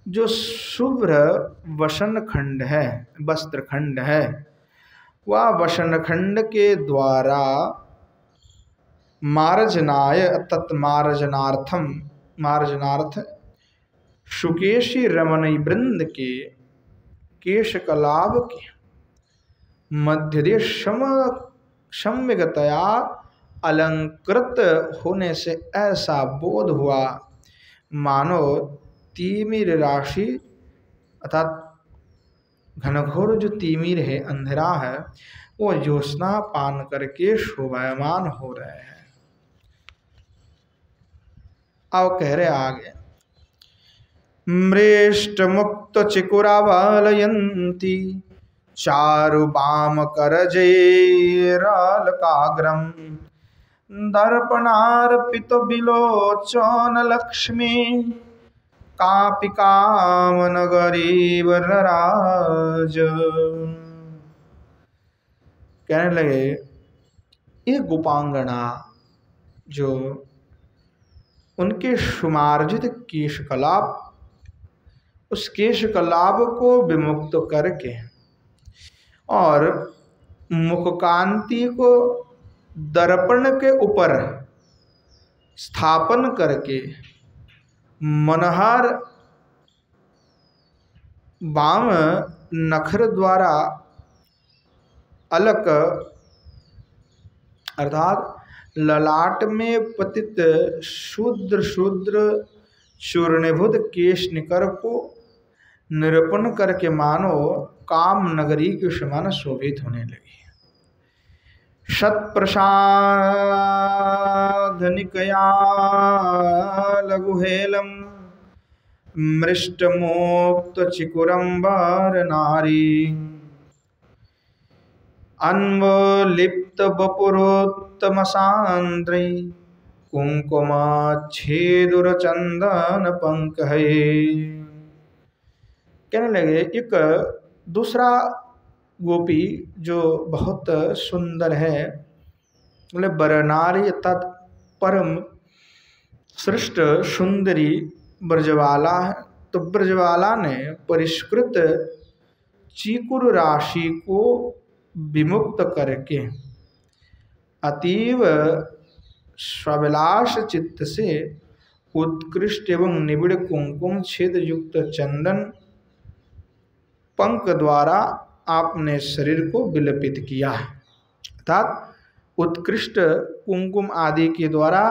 जो शुभ्र वसन खंड है, वस्त्र खंड है, वह वसन खंड के द्वारा मार्जनाय तत्मार्जनार्थम मार्जनार्थ सुकेशी रमणी वृंद के केश कलाभ के मध्यदेश सम्यगतया अलंकृत होने से ऐसा बोध हुआ मानो तिमिर राशि अर्थात घनघोर जो तिमिर है, अंधेरा है, वो ज्योत्सना पान करके शोभायमान हो रहे हैं। अब कह रहे आगे मृष्ट मुक्त चिकुरावलयंती चारु बाम करजेरालकाग्रम दर्पणार्पित बिलोचन लक्ष्मी कापि कामनगरी वरराज। कहने लगे ये गोपांगना जो उनके सुमार्जित केश कलाप, उस केश कलाप को विमुक्त करके और मुख कांति को दर्पण के ऊपर स्थापन करके मनोहर वाम नखर द्वारा अलक अर्थात ललाट में पतित शूद्र शूद्र चूर्णीभूत केश निकर को निरूपण करके मानो काम नगरी के समान शोभित होने लगी। शतप्रसाधनिकया लघुहेलम मृष्टमोक्तचिकुरम्बर नारी अन्वलिप्त बपुरोत्तमसान्द्रै कुंकुमाच्छेदुरचंदन पंकहे। कहने लगे एक दूसरा गोपी जो बहुत सुंदर है, बोले बरनारी तत् परम श्रेष्ठ सुंदरी ब्रजवाला है। तो ब्रजवाला ने परिष्कृत चीकुर राशि को विमुक्त करके अतीव स्वाभिलाष चित्त से उत्कृष्ट एवं निबिड़ कुंकुम छेद युक्त चंदन पंख द्वारा आपने शरीर को विलपित किया है। अर्थात उत्कृष्ट कुंकुम आदि के द्वारा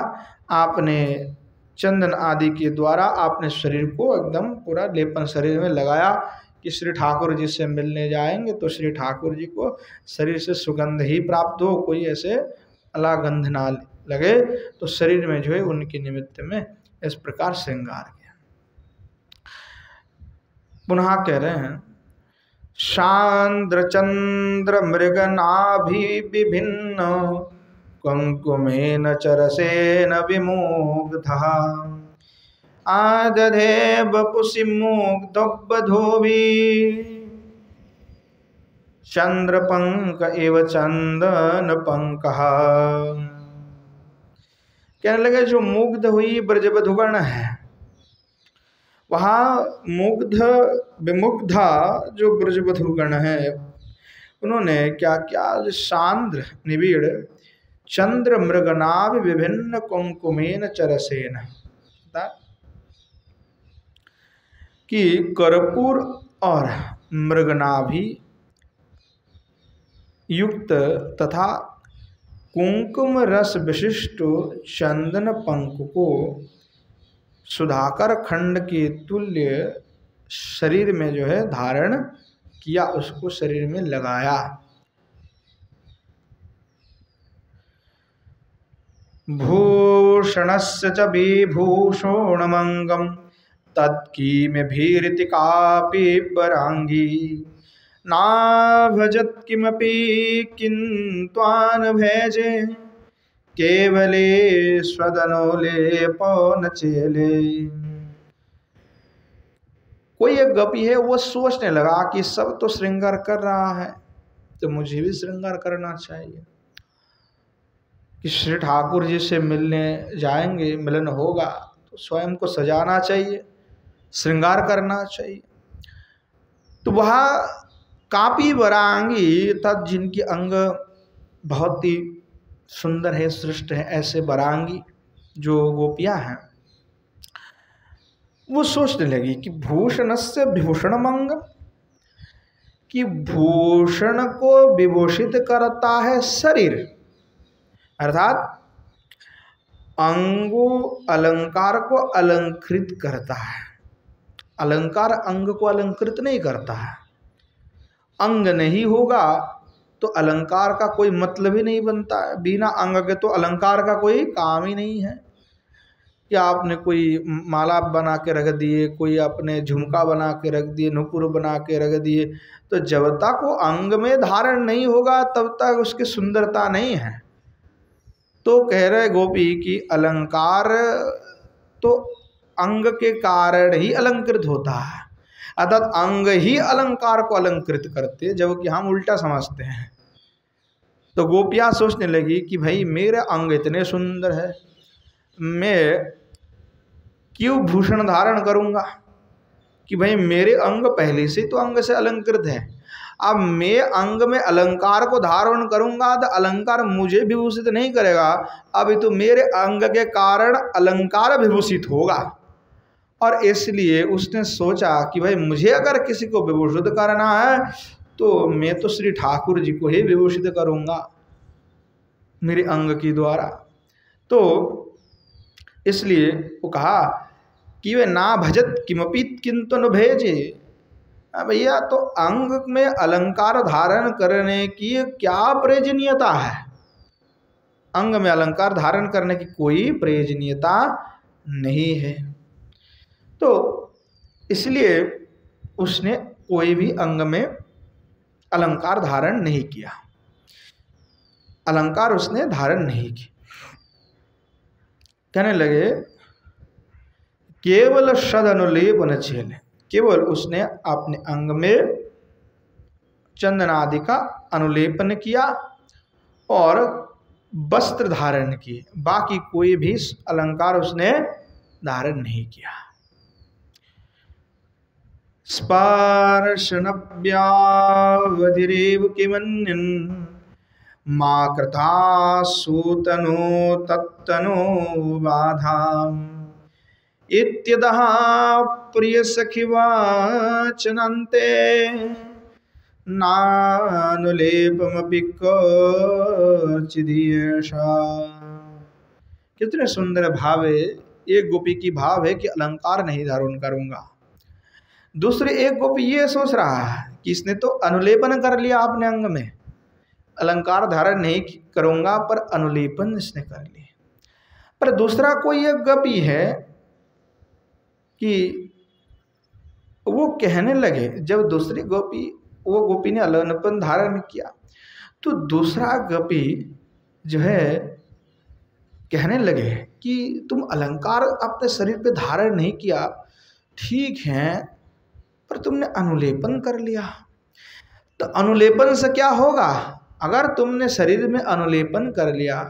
आपने, चंदन आदि के द्वारा आपने शरीर को एकदम पूरा लेपन शरीर में लगाया कि श्री ठाकुर जी से मिलने जाएंगे तो श्री ठाकुर जी को शरीर से सुगंध ही प्राप्त हो, कोई ऐसे अलागंध ना लगे। तो शरीर में जो है उनके निमित्त में इस प्रकार श्रृंगार किया। पुनः कह रहे हैं शांद्र चंद्र मृगनाभि विभिन्न कुंकुमेन चरसेन विमुग्धः आदधे वपुषि मुग्धोभी चंद्रपंक एव चंदन पंकः। कहने लगे जो मुग्ध हुई ब्रजवधुगण है, वहाँ मुग्ध विमुग्धा जो ब्रजवधुगण है उन्होंने क्या क्या, सांद्र निबिड़ चंद्र मृगनाभ विभिन्न कुंकुमेन चरसेन, कि कर्पूर और मृगनाभि युक्त तथा कुंकुम रस विशिष्ट चंदन पंख को सुधाकर खंड के तुल्य शरीर में जो है धारण किया, उसको शरीर में लगाया। भूषणस्य च विभूषणमंगम तत्किमभिरतिकापि वरांगी ना भजत किमपि किंत्वान भेजे केवले स्वदनोले पौन चेले। कोई एक गोपी है, वो सोचने लगा कि सब तो श्रृंगार कर रहा है तो मुझे भी श्रृंगार करना चाहिए, कि श्री ठाकुर जी से मिलने जाएंगे, मिलन होगा तो स्वयं को सजाना चाहिए, श्रृंगार करना चाहिए। तो वह कापी वरांगी तब जिनकी अंग बहुत ही सुंदर है, श्रेष्ठ है, ऐसे वरांगी जो गोपियां हैं, वो सोचने लगी कि भूषण से विभूषण मंगल, कि भूषण को विभूषित करता है शरीर, अर्थात अंगो अलंकार को अलंकृत करता है। अलंकार अंग को अलंकृत नहीं करता है। अंग नहीं होगा तो अलंकार का कोई मतलब ही नहीं बनता है। बिना अंग के तो अलंकार का कोई काम ही नहीं है। या आपने कोई माला बना के रख दिए, कोई आपने झुमका बना के रख दिए, नुपुर बना के रख दिए, तो जब तक वो अंग में धारण नहीं होगा तब तक उसकी सुंदरता नहीं है। तो कह रहे गोपी कि अलंकार तो अंग के कारण ही अलंकृत होता है, अर्थात अंग ही अलंकार को अलंकृत करते, जबकि हम उल्टा समझते हैं। तो गोपियाँ सोचने लगी कि भाई मेरे अंग इतने सुंदर है, मैं क्यों भूषण धारण करूंगा, कि भाई मेरे अंग पहले से तो अंग से अलंकृत है, अब मैं अंग में अलंकार को धारण करूंगा तो अलंकार मुझे विभूषित नहीं करेगा, अभी तो मेरे अंग के कारण अलंकार विभूषित होगा। और इसलिए उसने सोचा कि भाई मुझे अगर किसी को विभूषित करना है तो मैं तो श्री ठाकुर जी को ही विभूषित करूंगा मेरे अंग के द्वारा। तो इसलिए वो कहा कि वे ना भजत किमपि किंतु न भेजे। भैया तो अंग में अलंकार धारण करने की क्या प्रयोजनीयता है, अंग में अलंकार धारण करने की कोई प्रयोजनीयता नहीं है। तो इसलिए उसने कोई भी अंग में अलंकार धारण नहीं किया, अलंकार उसने धारण नहीं की। कहने लगे केवल सद अनुलेपन छेल, केवल उसने अपने अंग में चंदन आदि का अनुलेपन किया और वस्त्र धारण किए, बाकी कोई भी अलंकार उसने धारण नहीं किया। स्पर्शनव्यावधिरेव किमन्यन् मा कृता सूतनो तत्तनो बाधा इत्यतः प्रियसखिवाचनन्ते नानुलेपमपि क्वचिदीयशा। कितने सुंदर भाव है। एक गोपी की भाव है कि अलंकार नहीं धारण करूंगा, दूसरे एक गोपी ये सोच रहा है कि इसने तो अनुलेपन कर लिया अपने अंग में, अलंकार धारण नहीं करूंगा, पर अनुलेपन इसने कर लिया। पर दूसरा कोई एक गोपी है कि वो कहने लगे, जब दूसरी गोपी, वो गोपी ने अलंकार धारण किया तो दूसरा गोपी जो है कहने लगे कि तुम अलंकार अपने शरीर पे धारण नहीं किया, ठीक है, पर तुमने अनुलेपन कर लिया। तो अनुलेपन से क्या होगा? अगर तुमने शरीर में अनुलेपन कर लिया,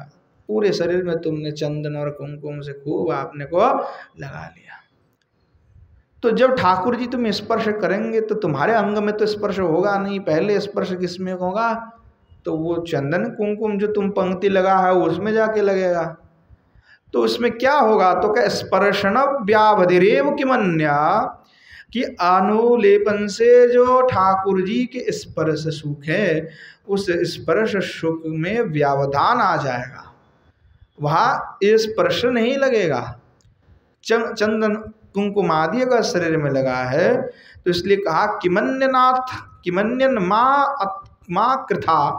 पूरे शरीर में तुमने चंदन और कुमकुम से खूब आपने को लगा लिया, तो जब ठाकुर जी तुम स्पर्श करेंगे तो तुम्हारे अंग में तो स्पर्श होगा नहीं, पहले स्पर्श किसमें होगा? तो वो चंदन कुमकुम जो तुम पंक्ति लगा है उसमें जाके लगेगा। तो उसमें क्या होगा? तो क्या स्पर्शन व्यावधिरेव किमन्या, कि अनुलेपन से जो ठाकुर जी के स्पर्श सुख है, उस स्पर्श सुख में व्यवधान आ जाएगा, वहाँ स्पर्श नहीं लगेगा। चंदन कुमकुम आदि अगर शरीर में लगा है तो इसलिए कहा किमन्यनाथ किमन्यन माँ कृथा,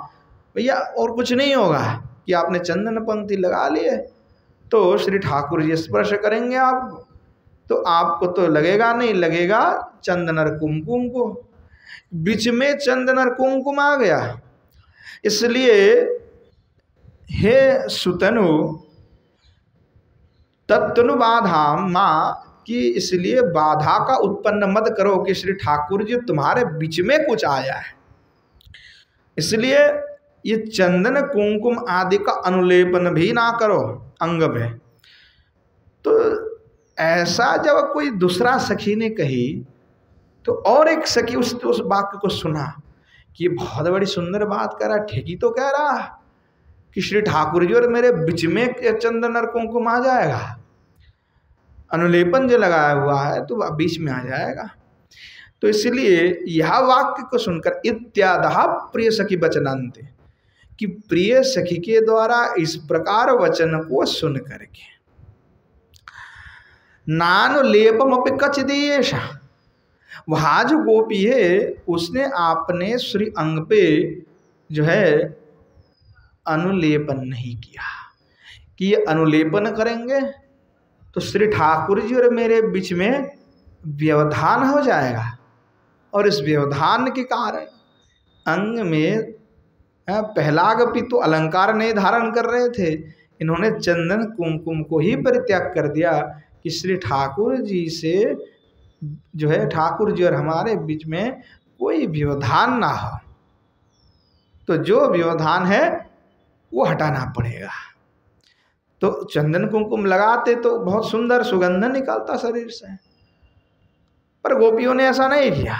भैया और कुछ नहीं होगा कि आपने चंदन पंक्ति लगा लिए तो श्री ठाकुर जी स्पर्श करेंगे आपको, तो आपको तो लगेगा नहीं, लगेगा चंदन और कुमकुम को। बीच में चंदन और कुमकुम आ गया, इसलिए हे सुतनु तत्तनु बाधा माँ, कि इसलिए बाधा का उत्पन्न मत करो कि श्री ठाकुर जी तुम्हारे बीच में कुछ आया है। इसलिए ये चंदन कुमकुम आदि का अनुलेपन भी ना करो अंग में। तो ऐसा जब कोई दूसरा सखी ने कही तो और एक सखी उस वाक्य को सुना कि ये बहुत बड़ी सुंदर बात कह रहा, ठेकी तो कह रहा कि श्री ठाकुर जी और मेरे बीच में चंदन और कुमकुम आ जाएगा, अनुलेपन जो लगाया हुआ है तो बीच में आ जाएगा। तो इसलिए यह वाक्य को सुनकर इत्यादि प्रिय सखी वचनांते, कि प्रिय सखी के द्वारा इस प्रकार वचन को सुन करके नानुलेपम अपि कचिदेश, वहाँ जो गोपी है उसने आपने श्री अंग पे जो है अनुलेपन नहीं किया, कि ये अनुलेपन करेंगे तो श्री ठाकुर जी और मेरे बीच में व्यवधान हो जाएगा, और इस व्यवधान के कारण अंग में पहला गोपी तो अलंकार नहीं धारण कर रहे थे, इन्होंने चंदन कुमकुम को ही परित्याग कर दिया कि श्री ठाकुर जी से जो है ठाकुर जी और हमारे बीच में कोई व्यवधान ना हो। तो जो व्यवधान है वो हटाना पड़ेगा। तो चंदन कुमकुम लगाते तो बहुत सुंदर सुगंध निकलता शरीर से, पर गोपियों ने ऐसा नहीं किया,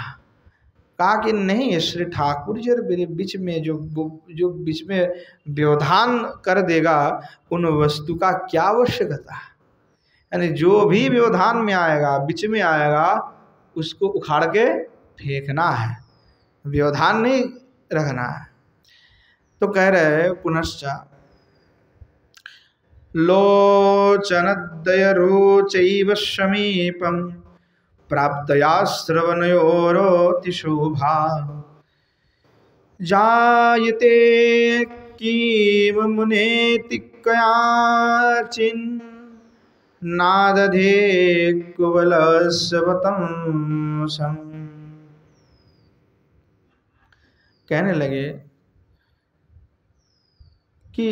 कहा कि नहीं, श्री ठाकुर जी और मेरे बीच में जो बीच में व्यवधान कर देगा उन वस्तु का क्या आवश्यकता है, यानी जो भी व्यवधान में आएगा, बीच में आएगा, उसको उखाड़ के फेंकना है, व्यवधान नहीं रखना है। तो कह रहे पुनश्च लोचनद्वय रोचैव समीपम प्राप्तया श्रवणयोरतिशोभा जायते किम मुनेति कयाचिन् नादधे कुवलस्वतं सम। कहने लगे कि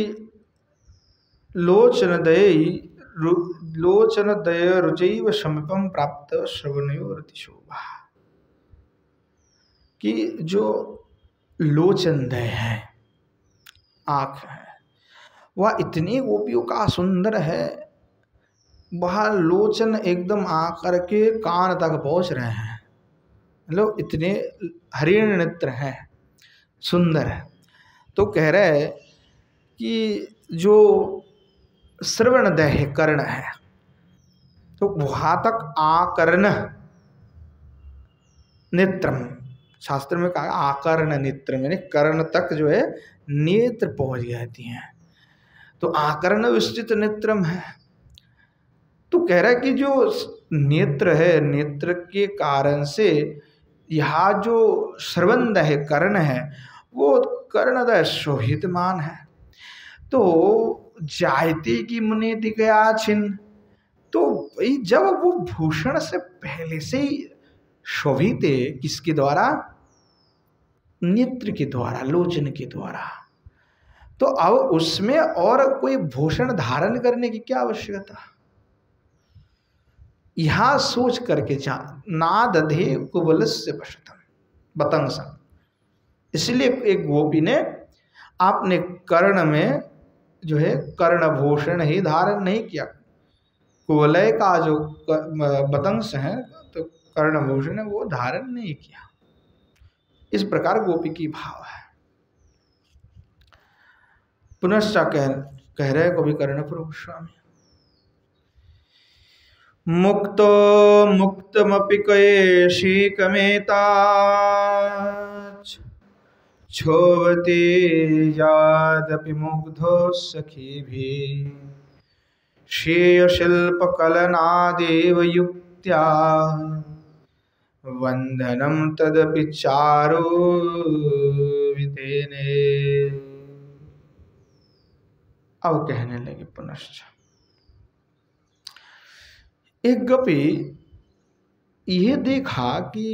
लोचनदय रुचैव समीपम प्राप्त श्रवणयोरति शोभा। कि जो लोचनदय है, आँख है, वह इतनी गोपियों का सुंदर है, वह लोचन एकदम आकर के कान तक पहुंच रहे हैं, मतलब इतने हरिण नेत्र हैं, सुंदर है। तो कह रहे कि जो श्रवणदय कर्ण है, तो वहां तक आकर्ण नेत्रम, शास्त्र में कहा आकर्ण नेत्र में कर्ण तक जो है नेत्र पहुंच जाती हैं, तो आकर्ण विस्तृत नेत्रम है। तो कह रहा है कि जो नेत्र है, नेत्र के कारण से यहाँ जो श्रवणदय कर्ण है वो कर्णदय शोभितमान है। तो जायते की मुनेति कयाचिन्, तो भाई जब वो भूषण से पहले से ही शोभित है, किसके द्वारा? नेत्र के द्वारा, लोचन के द्वारा। तो अब उसमें और कोई भूषण धारण करने की क्या आवश्यकता? यहां सोच करके नादधे कुवलस्य पशुतम बतंसम। इसलिए एक गोपी ने आपने कर्ण में जो है कर्णभूषण ही धारण नहीं किया, कुवलय का जो बतंस है तो कर्णभूषण है वो धारण नहीं किया। इस प्रकार गोपी की भाव है। पुनश्च कह रहे कवि कर्णपुर गोस्वामी, मुक्तो मुक्तमपि कैशिकमेता क्षोभते यादपि मुग्धो सखीभिः श्रेयशिल्पकलनादेव युक्त्या वंदनम तदपि चारु वितेने। अब कहने लगे पुनश्च, एक गोपी यह देखा कि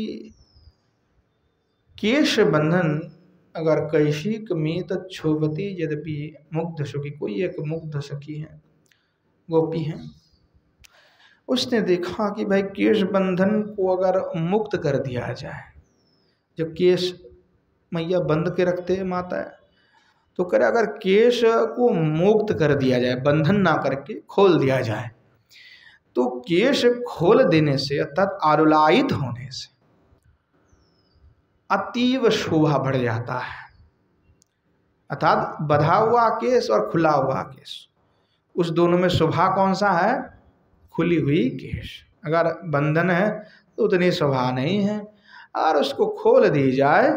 केश बंधन अगर कैशिक में तक्षोभती यद्यपि मुग्ध सखी, कोई एक मुग्ध सखी है, गोपी है, उसने देखा कि भाई केश बंधन को अगर मुक्त कर दिया जाए, जो केश मैया बंद के रखते हैं माता है, तो करे अगर केश को मुक्त कर दिया जाए, बंधन ना करके खोल दिया जाए, तो केश खोल देने से अर्थात आरुलायित होने से अतीव शोभा बढ़ जाता है। अर्थात बंधा हुआ केश और खुला हुआ केश, उस दोनों में शोभा कौन सा है? खुली हुई केश। अगर बंधन है तो उतनी शोभा नहीं है, और उसको खोल दी जाए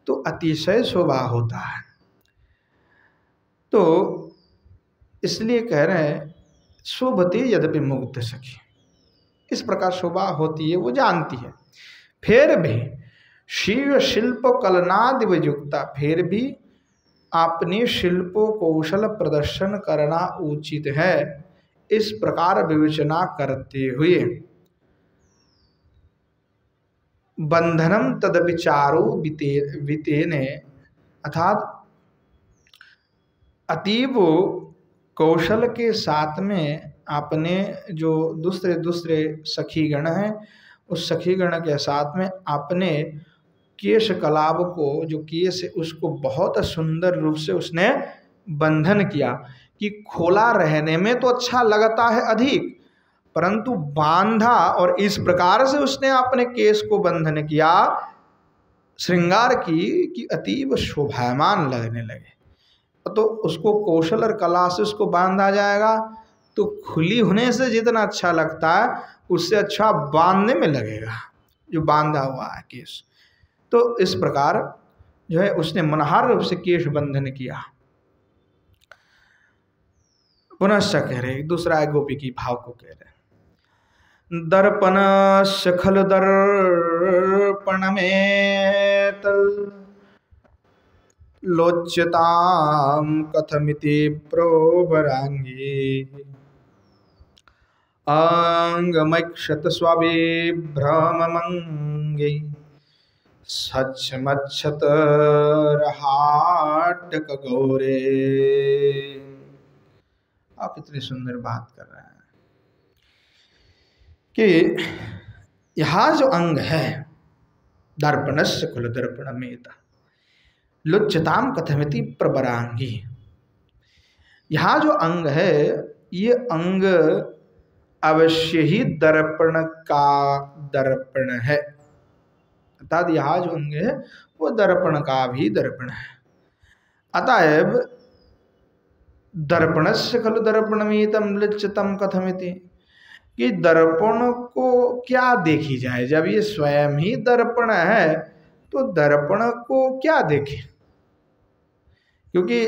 तो अतिशय शोभा होता है। तो इसलिए कह रहे हैं शोभते यद्यपि मुग्ध सखी, इस प्रकार शोभा होती है, वो जानती है। फिर भी शिव शिल्प कलनादि युक्ता, फिर भी अपने शिल्पों कौशल प्रदर्शन करना उचित है, इस प्रकार विवेचना करते हुए बंधनम तदविचारो वितेने, अर्थात अतीब कौशल के साथ में अपने जो दूसरे दूसरे सखी गण हैं, उस सखी गण के साथ में अपने केश कलाप को, जो केश है उसको बहुत सुंदर रूप से उसने बंधन किया। कि खोला रहने में तो अच्छा लगता है अधिक, परंतु बांधा और इस प्रकार से उसने अपने केश को बंधन किया, श्रृंगार की, कि अतीब शोभायमान लगने लगे। तो उसको कौशल और कला से उसको बांधा जाएगा तो खुली होने से जितना अच्छा लगता है उससे अच्छा बांधने में लगेगा जो बांधा हुआ है केश। तो इस प्रकार जो है उसने मनोहर रूप से केश बंधन किया। पुनश्च कह रहे, दूसरा है गोपी की भाव को कह रहे, दर्पण सखल दर्पण में तल लोच्यतां कथमिति प्रोबरांगी अंगमैक्षत स्वाभिभ्रममंगे सच्छमच्छत रहाटक गौरे। आप इतनी सुंदर बात कर रहे हैं कि यहाँ जो अंग है दर्पणस्य कुल दर्पणमेत लुच्यताम कथमिति प्रबरांगी, यहाँ जो अंग है ये अंग अवश्य ही दर्पण का दर्पण है, अर्थात यहाँ जो अंग है वो दर्पण का भी दर्पण है। अतएव दर्पणस्य खलु दर्पणमेतम लुच्यतम कथमिति, कि दर्पण को क्या देखी जाए, जब ये स्वयं ही दर्पण है तो दर्पण को क्या देखे, क्योंकि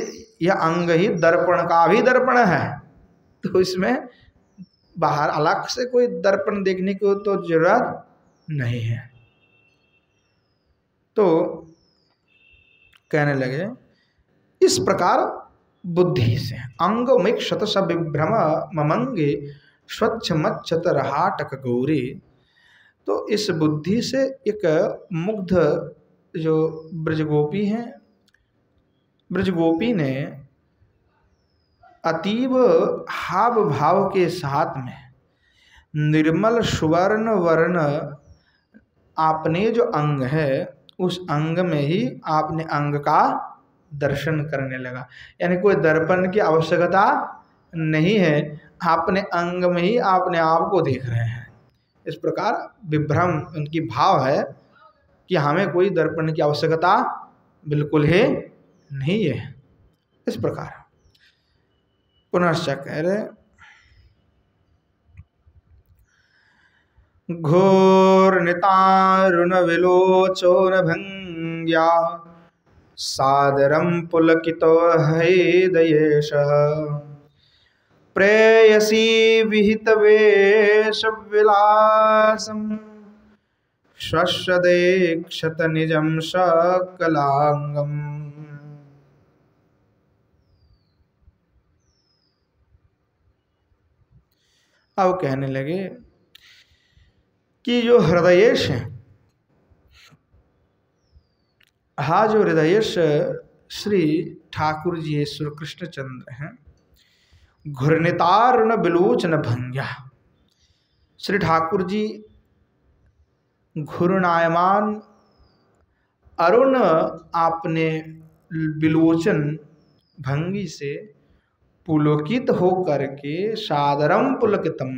यह अंग ही दर्पण का भी दर्पण है, तो इसमें बाहर अलग से कोई दर्पण देखने की तो जरूरत नहीं है। तो कहने लगे इस प्रकार बुद्धि से अंगमिक्षत विभ्रम ममंगे स्वच्छ मच्छत रहाटक गौरी, तो इस बुद्धि से एक मुग्ध जो ब्रजगोपी हैं, ब्रजगोपी ने अतीब हाव भाव के साथ में निर्मल सुवर्ण वर्ण आपने जो अंग है उस अंग में ही आपने अंग का दर्शन करने लगा, यानी कोई दर्पण की आवश्यकता नहीं है, आपने अंग में ही आपने आप को देख रहे हैं। इस प्रकार विभ्रम उनकी भाव है कि हमें कोई दर्पण की आवश्यकता बिल्कुल ही नहीं है। इस प्रकार पुनश्च कह रहे घोर नितारुण विलोचन भंग्या सादरम पुलकितो हृदयेश प्रेयसी विहित वेश विलासम शश्वदेक्षत निजम सकलांगम। अब कहने लगे कि जो हृदयेश है, हाँ जो हृदयेश श्री ठाकुर जी श्री कृष्णचंद्र हैं, घूर्णितारुण बिलोचन भंग्या, श्री ठाकुर जी घूर्णायमान अरुण आपने बिलोचन भंगी से पुलकित हो करके सादरम पुलकितम,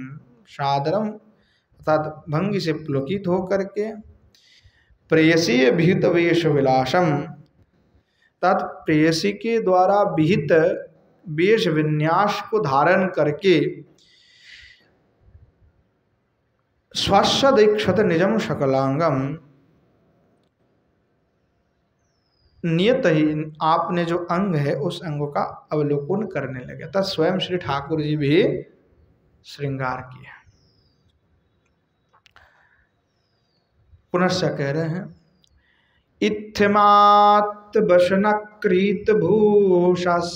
सादरम अर्थात भंगी से पुलकित हो करके प्रेयसी विहित वेश विलासम, तत् प्रेयसी के द्वारा विहित वेश विन्यास को धारण करके स्वस्वदीक्षत निजम शकलांगम, नियत ही आपने जो अंग है उस अंग का अवलोकन करने लगे, तथा स्वयं श्री ठाकुर जी भी श्रृंगार किया। पुनश्च कह रहे हैं इत्थमात् वशनकृत भूषस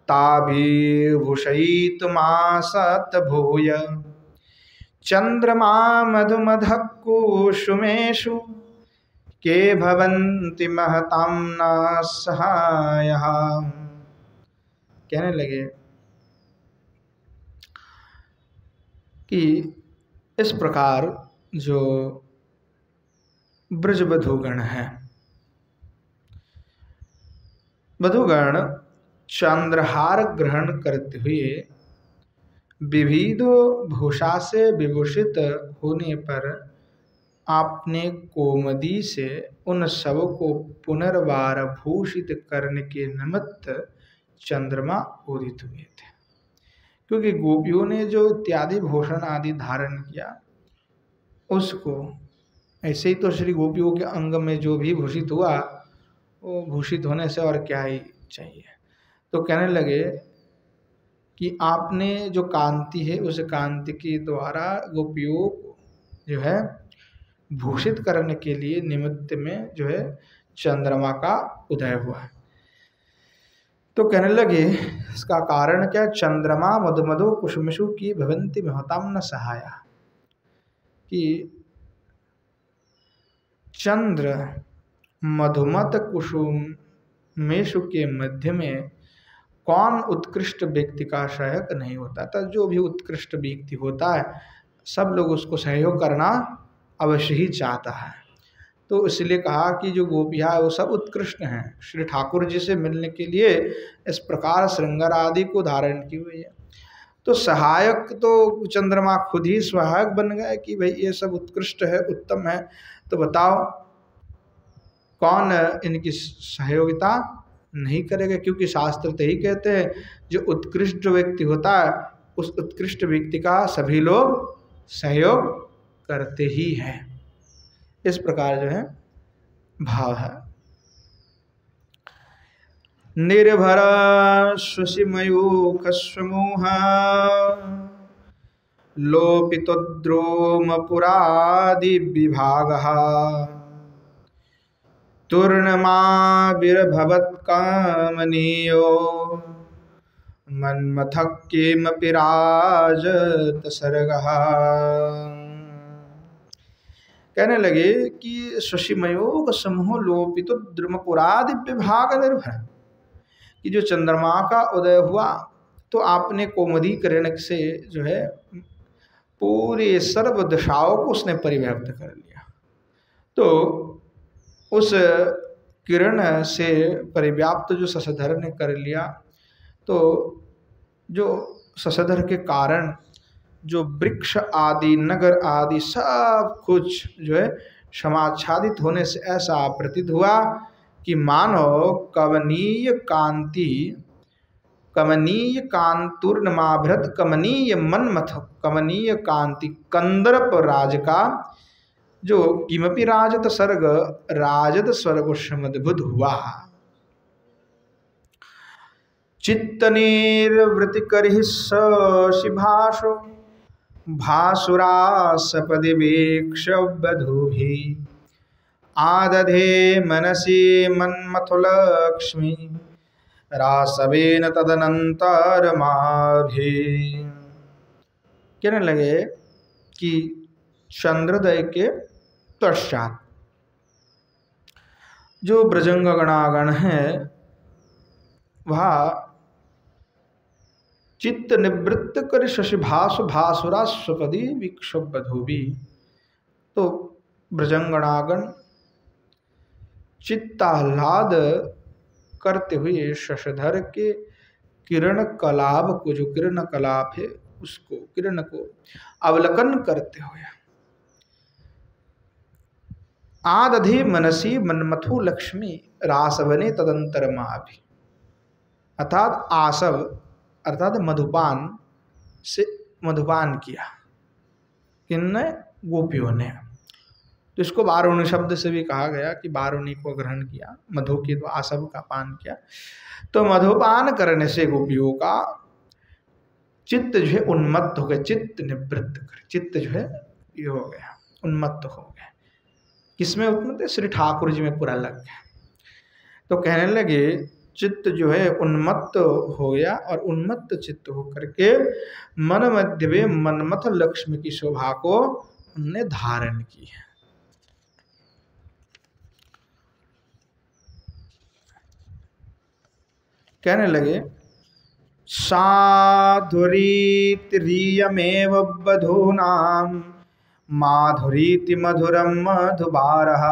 ताभिभूषयित मासत भूय चंद्रमा मधुमधः कुसुमेषु के भवन्ति महतां न सहायः। कहने लगे कि इस प्रकार जो ब्रज बधुगण है, बधुगण चंद्रहार ग्रहण करते हुए विविध भूषा से विभूषित होने पर आपने कोमदी से उन सब को पुनर्वार भूषित करने के निमित्त चंद्रमा उदित हुए थे, क्योंकि गोपियों ने जो इत्यादि भूषण आदि धारण किया उसको ऐसे ही तो श्री गोपियों के अंग में जो भी भूषित हुआ वो भूषित होने से और क्या ही चाहिए। तो कहने लगे कि आपने जो कांति है उस कांति के द्वारा गोपियों को जो है भूषित करने के लिए निमित्त में जो है चंद्रमा का उदय हुआ है। तो कहने लगे इसका कारण क्या, चंद्रमा मधुमधु कुसुमिषु की भवंती महताम न सहाया, कि चंद्र मधुमत कुसुमेषु के मध्य में कौन उत्कृष्ट व्यक्ति का सहायक नहीं होता था। जो भी उत्कृष्ट व्यक्ति होता है सब लोग उसको सहयोग करना अवश्य ही चाहता है। तो इसलिए कहा कि जो गोपियाँ है वो सब उत्कृष्ट हैं, श्री ठाकुर जी से मिलने के लिए इस प्रकार श्रृंगार आदि को धारण की हुई है। तो सहायक तो चंद्रमा खुद ही सहायक बन गए कि भाई ये सब उत्कृष्ट है, उत्तम है, तो बताओ कौन इनकी सहयोगिता नहीं करेगा। क्योंकि शास्त्र तो ही कहते हैं जो उत्कृष्ट व्यक्ति होता है उस उत्कृष्ट व्यक्ति का सभी लोग सहयोग करते ही हैं। इस प्रकार जो है भाव है। निर्भर शशिमयूख समूह लोपितोद्रोम पुरादि विभाग तूर्णमाविर्भवत् कामनीयो मन्मथः किमपि राजत सर्गः। कहने लगे कि शशिमयोग समूह लोपितो द्रुमपुरादि विभाग निर्भर, कि जो चंद्रमा का उदय हुआ तो आपने कोमदीकरण से जो है पूरे सर्व दिशाओं को उसने परिव्याप्त कर लिया। तो उस किरण से परिव्याप्त जो शशधर ने कर लिया, तो जो शशधर के कारण जो वृक्ष आदि नगर आदि सब कुछ जो है समाच्छादित होने से ऐसा प्रतीत हुआ कि मानो कमनीय कांतूर्णमाभृत कमनीय मनमथ कमनीय कांति कंदर्प राज का जो किमपि राजत सर्ग राजत स्वर्ग समद्भुत हुआ। चित्तनिर्वृत्ति करहि शिभाषो भासुरा सपदि वीक्ष बधूभि आदधे मनसि मन्मथो लक्ष्मी रासवेन तदनंतर माभि। कहने लगे कि चंद्रोदय के पश्चात जो ब्रजंग गणागण है वह चित्त निवृत्त कर शशिभास भासुरा स्वपदी विक्षोभ बधूबी। तो ब्रजंगणागण चित्ताह्लाद करते हुए शशधर के किरण कलाप को, जो किरण कलाप है उसको, किरण को अवलोकन करते हुए आदधि मनसी मन्मथु लक्ष्मी रासवने तदंतर माभि, अर्थात आसव अर्थात मधुपान से मधुपान किया किन्ने, गोपियों ने। तो इसको बारुणी शब्द से भी कहा गया कि बारुणी को ग्रहण किया, मधु की तो आसव का पान किया। तो मधुपान करने से गोपियों का चित्त जो है उन्मत्त हो गया, चित्त निवृत्त कर, चित्त जो है ये हो गया उन्मत्त हो गया। किसमें उन्मत्त है? श्री ठाकुर जी में पूरा लग गया। तो कहने लगे चित्त जो है उन्मत्त हो गया और उन्मत्त चित्त होकर के मन मध्य में मनमथ लक्ष्मी की शोभा को उन्होंने धारण की है। कहने लगे साधुरीतिरियमेव बधूनां माधुरीति मधुरम मधुबारः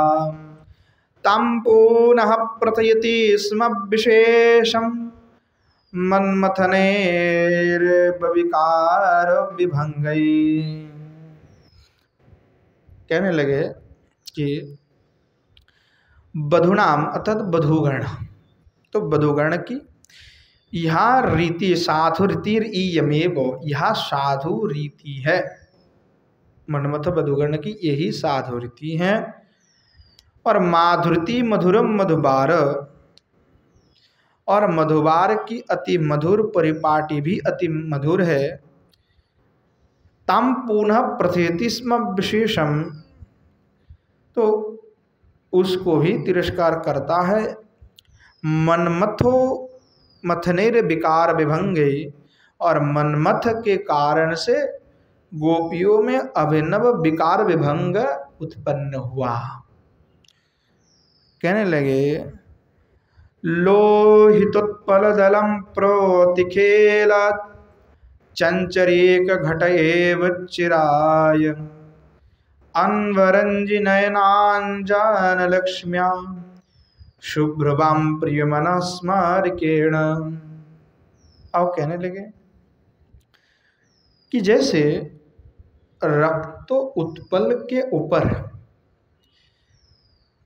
तं पुनः प्रथयति स्म विशेषं मन्मथनेर्विकार विभंगै। कहने लगे कि बधुनाम अर्थात बधुगण, तो बधुगण की यह रीति साधु रीतिर ईयमेव, यह साधु रीति है। मनमथ बधुगण की यही साधु रीति है। और माधुरती मधुरम मधुबार, और मधुबार की अति मधुर परिपाटी भी अति मधुर है। तम पुनः प्रथयति स्म विशेषम, तो उसको भी तिरस्कार करता है। मनमथो मथनेर विकार विभंगे, और मनमथ के कारण से गोपियों में अभिनव विकार विभंग उत्पन्न हुआ। कहने लगे लोहितोत्पल दलम प्रोतिखेल चंचरीक घट एव चिराय अन्वरंजि नयनांजन लक्ष्म्या शुभ्रवां प्रियमनस्मरकेण। अब कहने लगे कि जैसे रक्त उत्पल के ऊपर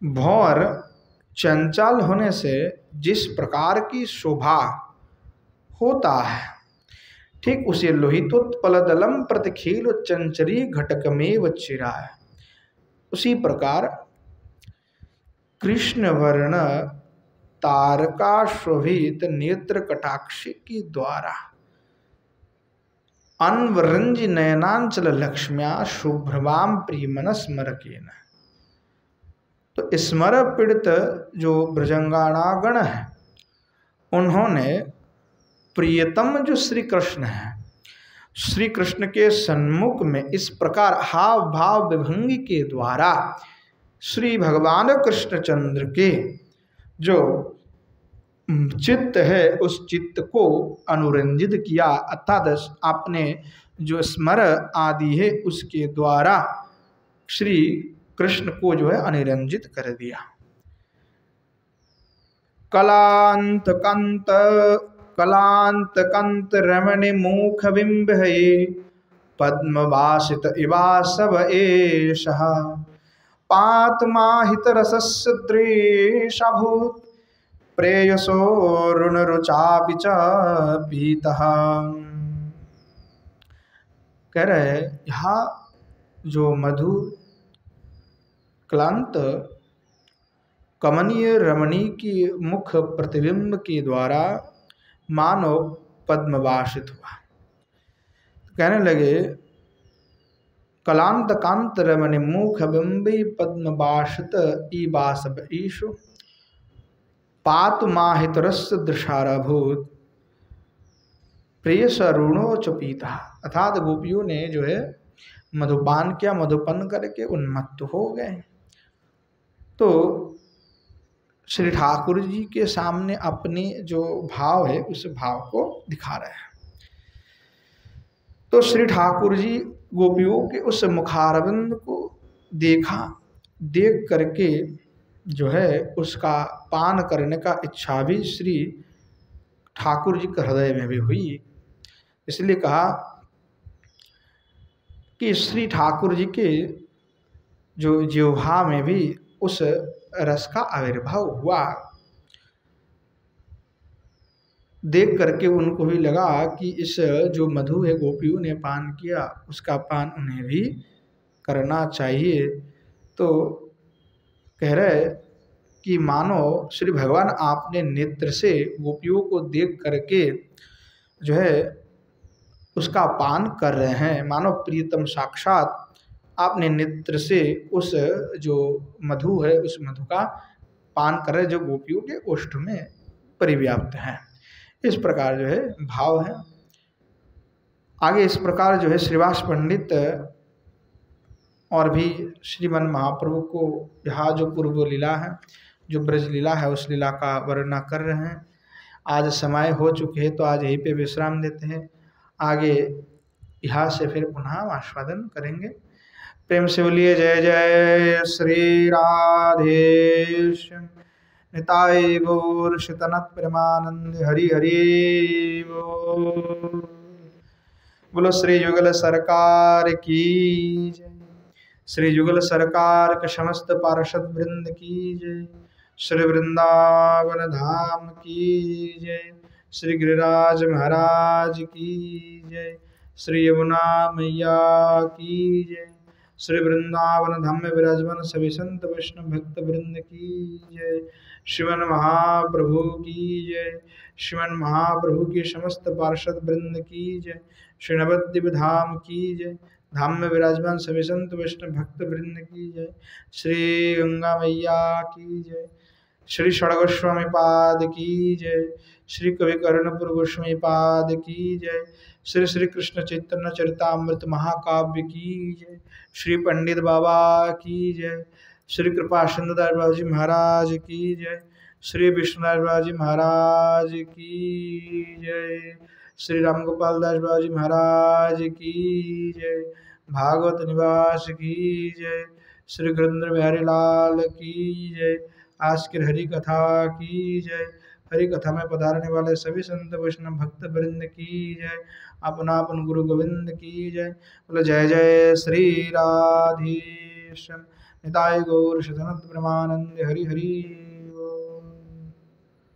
भौर चंचल होने से जिस प्रकार की शोभा होता है, ठीक उसे लोहितोत्पल दलम प्रतिखील चंचरी घटकमेव चिराय, उसी प्रकार कृष्ण वर्ण तारका शोभित नेत्र कटाक्ष के द्वारा अन्वरंज नयनांचल लक्ष्म्या शुभ्रवाम प्रियमनस्मरकेन। तो स्मर पीड़ित जो ब्रजंगाणागण है, उन्होंने प्रियतम जो श्री कृष्ण है, श्री कृष्ण के सन्मुख में इस प्रकार हाव भाव विभंगी के द्वारा श्री भगवान कृष्णचंद्र के जो चित्त है उस चित्त को अनुरंजित किया, अर्थात आपने जो स्मर आदि है उसके द्वारा श्री कृष्ण को जो है अनिरंजित कर दिया। कलांत कंत रमण मुख बिंब पद्मवासित इवासव एषः पातमाहित रसस्य दृशभूत प्रेयसो रुण रुचापि च पीतः। कह रहे यहाँ जो मधु क्लांत कमनीय रमणी की मुख प्रतिबिंब के द्वारा मानो पद्मवासित हुआ। कहने लगे कलांत कांत रमणी मुख बिंबी पद्मवासित ईवासव ईशु पातमाहित रस दृशारभूत प्रेयस रुणो च पीता। अर्थात गोपियों ने जो है मधुपान किया, मधुपान करके उन्मत्त हो गए। तो श्री ठाकुर जी के सामने अपने जो भाव है उस भाव को दिखा रहे हैं। तो श्री ठाकुर जी गोपियों के उस मुखारविंद को देखा, देख करके जो है उसका पान करने का इच्छा भी श्री ठाकुर जी के हृदय में भी हुई। इसलिए कहा कि श्री ठाकुर जी के जो जिह्वा में भी उस रस का आविर्भाव हुआ। देख करके उनको भी लगा कि इस जो मधु है गोपियों ने पान किया, उसका पान उन्हें भी करना चाहिए। तो कह रहे कि मानो श्री भगवान आपने नेत्र से गोपियों को देख करके जो है उसका पान कर रहे हैं, मानो प्रियतम साक्षात आपने नेत्र से उस जो मधु है उस मधु का पान कर रहे जो गोपियों के ओष्ठ में परिव्याप्त है। इस प्रकार जो है भाव है। आगे इस प्रकार जो है श्रीवास पंडित और भी श्रीमन महाप्रभु को यहाँ जो पूर्व लीला है, जो ब्रज लीला है, उस लीला का वर्णन कर रहे हैं। आज समय हो चुके हैं तो आज यहीं पे विश्राम देते हैं। आगे यहाँ से फिर पुनः आस्वादन करेंगे। प्रेम से बोलिए जय जय श्री राधेश निताय गौर शितनत प्रेमानंद हरि हरि बोल। बोलो श्री युगल सरकार की जय, श्री युगल सरकार के समस्त पार्षद वृंद की जय, श्री वृंदावन धाम की जय, श्री गिरिराज महाराज की जय, श्री यमुना मैया की जय, श्री वृंदावन धाम में विराजमान सभी संत वैष्णव भक्त वृंद की जय, श्रीमन महाप्रभु की जय, श्रीमन महाप्रभु की समस्त पार्षद वृंद की जय, श्री नवद्वीप धाम की जय, धाम में विराजमान सभी संत वैष्णव भक्त वृंद की जय, श्री गंगा मैया की जय, श्री षड़गोस्वामी पाद की जय। श्री कवि कर्णपुर गोस्वामी पाद की जय। श्री श्री कृष्ण चैतन्य चरितामृत महाकाव्य की जय। श्री पंडित बाबा की जय। श्री कृपा सिंधुदास बाबा जी महाराज की जय। श्री विष्णुदास बाबा जी महाराज की जय। श्री राम गोपाल दास बाबा जी महाराज की जय। भागवत निवास की जय। श्री गुरेंद्र बिहारी लाल की जय। आज की हरि कथा की जय। हरि कथा में पधारने वाले सभी संत वैष्णव भक्त वृंद की जय। अपना अपन गुरु गोविंद की जय। बोलो जय जय श्री राधेश्याम। निताय गौर सदानंद ब्रह्मानंद हरि हरि।